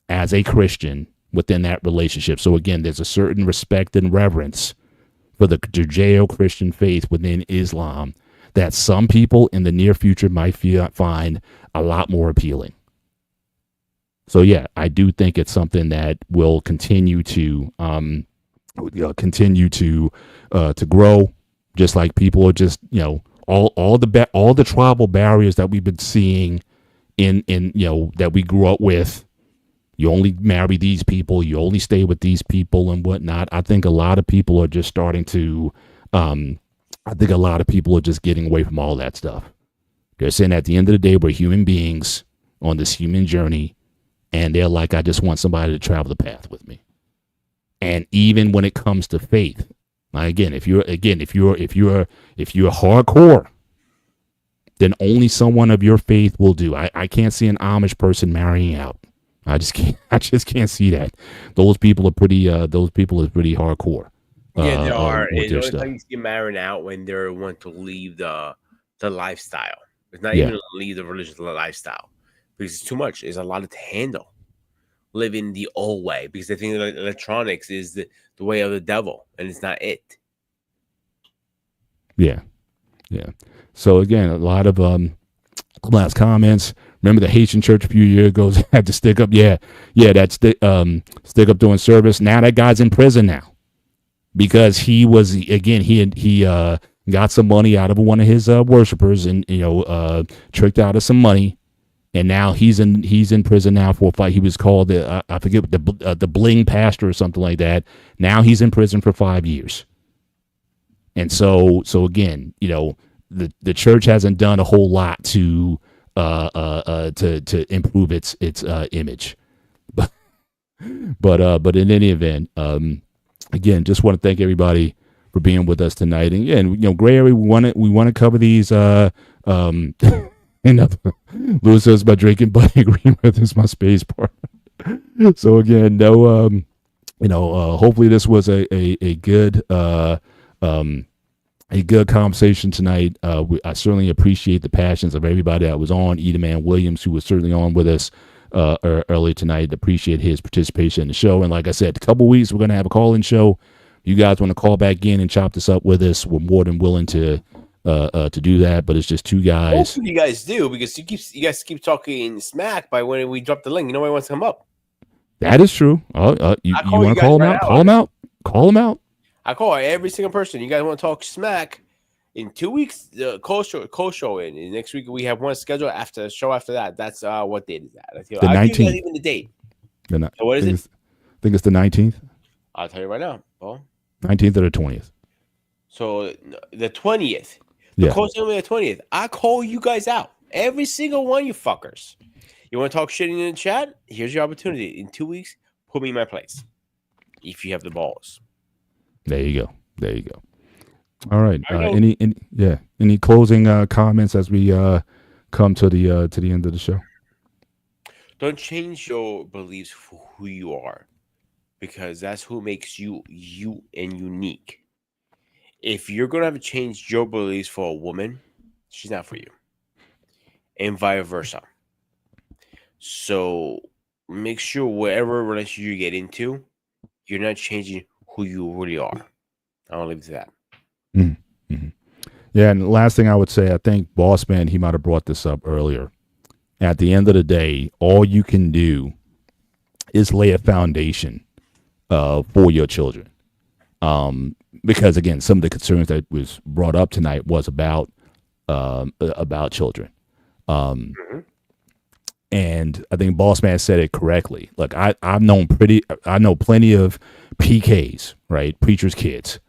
as a Christian within that relationship. So again, there's a certain respect and reverence for the Judeo-Christian faith within Islam that some people in the near future might find a lot more appealing. So yeah, I do think it's something that will continue to grow, just like people are just all the tribal barriers that we've been seeing in that we grew up with. You only marry these people, you only stay with these people and whatnot. I think a lot of people are just starting to I think a lot of people are just getting away from all that stuff. They're saying at the end of the day, we're human beings on this human journey, and they're like, I just want somebody to travel the path with me. And even when it comes to faith, again, if you're hardcore, then only someone of your faith will do. I can't see an Amish person marrying out. I just can't see that. Those people are pretty hardcore. Yeah, they are. It's only time you see them marrying out when they want to leave the lifestyle. It's not even leave the religious lifestyle because it's too much. It's a lot to handle. Living the old way because they think that electronics is the way of the devil, and it's not it. Yeah. So again, a lot of last comments. Remember the Haitian church a few years ago had to stick up. That stick up doing service. Now that guy's in prison now. Because he got some money out of one of his worshipers and tricked out of some money, and now he's in prison now for a fight. He was called I forget the bling pastor or something like that. Now he's in prison for 5 years. And so again, the church hasn't done a whole lot to improve its image. But in any event, again, just want to thank everybody for being with us tonight. And again, gray area, we want to cover these. Louis says by drinking, but agreeing with is my space part. So again, hopefully this was a good conversation tonight. I certainly appreciate the passions of everybody that was on. Edaman Williams, who was certainly on with us earlier tonight. Appreciate his participation in the show. And like I said, a couple weeks we're going to have a call-in show. You guys want to call back in and chop this up with us? We're more than willing to do that. But it's just two guys. Hopefully you guys do, because you guys keep talking smack by when we drop the link. Nobody wants to come up. That is true. You want to call them out? Call them out. Call them out. I call every single person. You guys want to talk smack? In 2 weeks, the co-show in. Next week we have one scheduled after the show after that. That's what date is that? The 19th. Even the date. So what is it? I think it's the 19th. I'll tell you right now. Paul. 19th or the 20th. So the 20th. Yeah. Co-show the 20th. I call you guys out. Every single one, you fuckers. You want to talk shit in the chat? Here's your opportunity. In 2 weeks, put me in my place. If you have the balls. There you go. All right. Any closing comments as we come to the end of the show? Don't change your beliefs for who you are, because that's who makes you and unique. If you're gonna have to change your beliefs for a woman, she's not for you, and vice versa. So make sure whatever relationship you get into, you're not changing who you really are. I'll leave it to that. Mm-hmm. Yeah, and the last thing I would say, I think Boss Man, he might have brought this up earlier. At the end of the day, all you can do is lay a foundation for your children. Because again, some of the concerns that was brought up tonight was about children. And I think Boss Man said it correctly. Look, I know plenty of PKs, right? Preachers' kids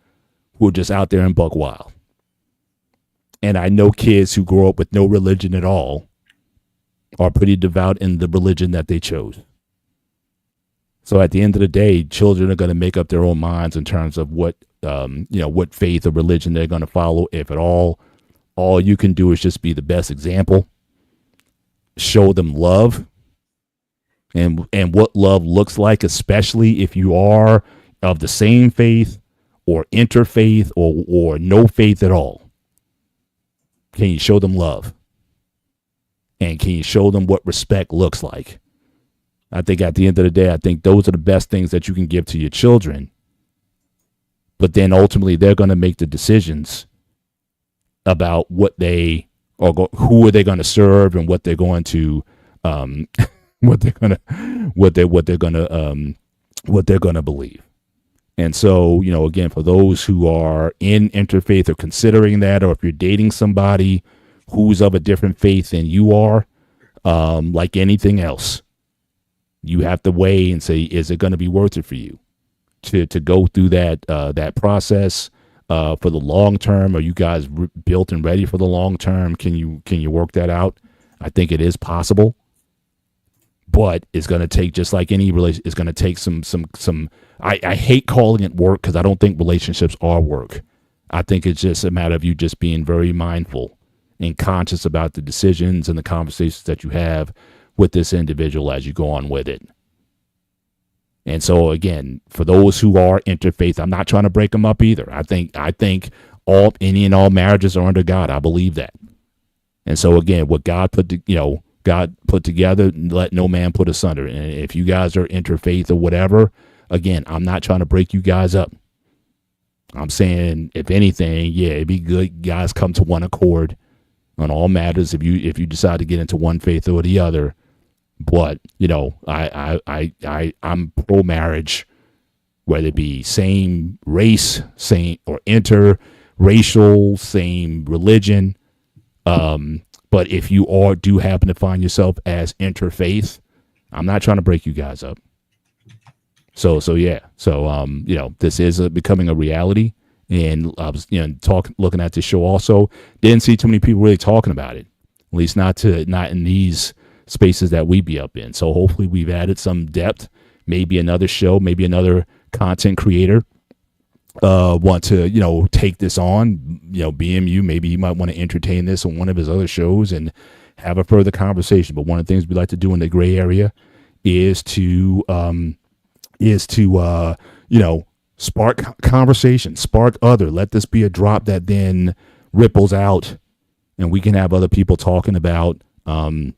who are just out there in buck wild. And I know kids who grow up with no religion at all are pretty devout in the religion that they chose. So at the end of the day, children are going to make up their own minds in terms of what faith or religion they're going to follow, if at all. All you can do is just be the best example. Show them love and what love looks like, especially if you are of the same faith or interfaith or no faith at all. Can you show them love? And can you show them what respect looks like? I think at the end of the day, I think those are the best things that you can give to your children. But then ultimately, they're going to make the decisions about what they who are they going to serve and what they're going to what they're going to believe. And so, again, for those who are in interfaith or considering that, or if you're dating somebody who's of a different faith than you are, like anything else, you have to weigh and say, is it going to be worth it for you to go through that process for the long term? Are you guys built and ready for the long term? Can you work that out? I think it is possible, but it's going to take, just like any relation, it's going to take some. I hate calling it work, because I don't think relationships are work. I think it's just a matter of you just being very mindful and conscious about the decisions and the conversations that you have with this individual as you go on with it. And so again, for those who are interfaith, I'm not trying to break them up either. I think any and all marriages are under God. I believe that. And so again, what God put together, let no man put asunder. And if you guys are interfaith or whatever, again, I'm not trying to break you guys up. I'm saying, if anything, yeah, it'd be good guys come to one accord on all matters if you decide to get into one faith or the other. But I'm pro marriage, whether it be same race, same or interracial, same religion. But if you do happen to find yourself as interfaith, I'm not trying to break you guys up. So this is becoming a reality. And I was looking at this show also, didn't see too many people really talking about it, at least not in these spaces that we be up in. So hopefully we've added some depth maybe another show, maybe another content creator want to, take this on, BMU, maybe he might want to entertain this on one of his other shows and have a further conversation. But one of the things we like to do in the gray area is to spark conversation, spark let this be a drop that then ripples out, and we can have other people talking about that.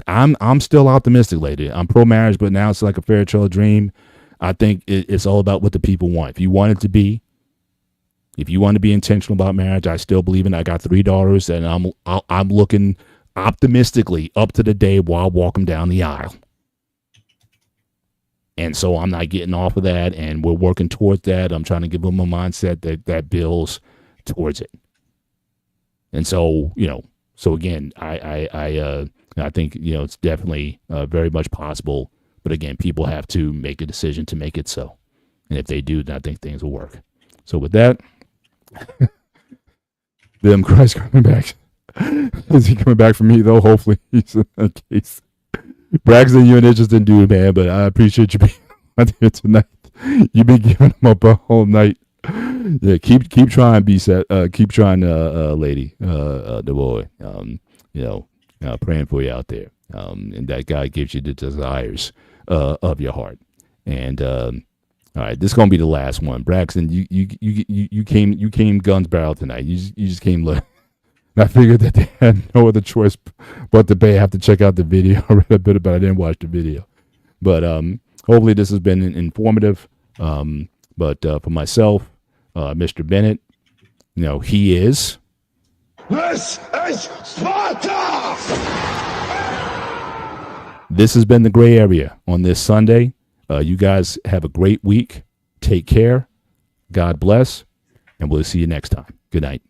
I'm still optimistic, lady. I'm pro marriage, but now it's like a fairy tale dream. I think it's all about what the people want. If you want it to be, if you want to be intentional about marriage, I still believe in it. I got $3, and I'm looking optimistically up to the day while I walk them down the aisle. And so I'm not getting off of that, and we're working towards that. I'm trying to give them a mindset that builds towards it. And so, so again, I think, it's definitely very much possible. But again, people have to make a decision to make it so. And if they do, then I think things will work. So with that, them Christ coming back. Is he coming back for me, though? Hopefully he's in that case. Braxton, you're an interesting dude, man, but I appreciate you being out here tonight. You've been giving them up a whole night. Yeah, keep trying, keep trying, lady, the boy. Praying for you out there, and that God gives you the desires of your heart. And all right, this is gonna be the last one, Braxton. You came guns barrel tonight. You just came look. I figured that they had no other choice but to pay. I have to check out the video. I read a bit about it. I didn't watch the video. But hopefully this has been informative. But for myself, Mr. Bennett, he is. This is Sparta! This has been The Gray Area on this Sunday. You guys have a great week. Take care. God bless. And we'll see you next time. Good night.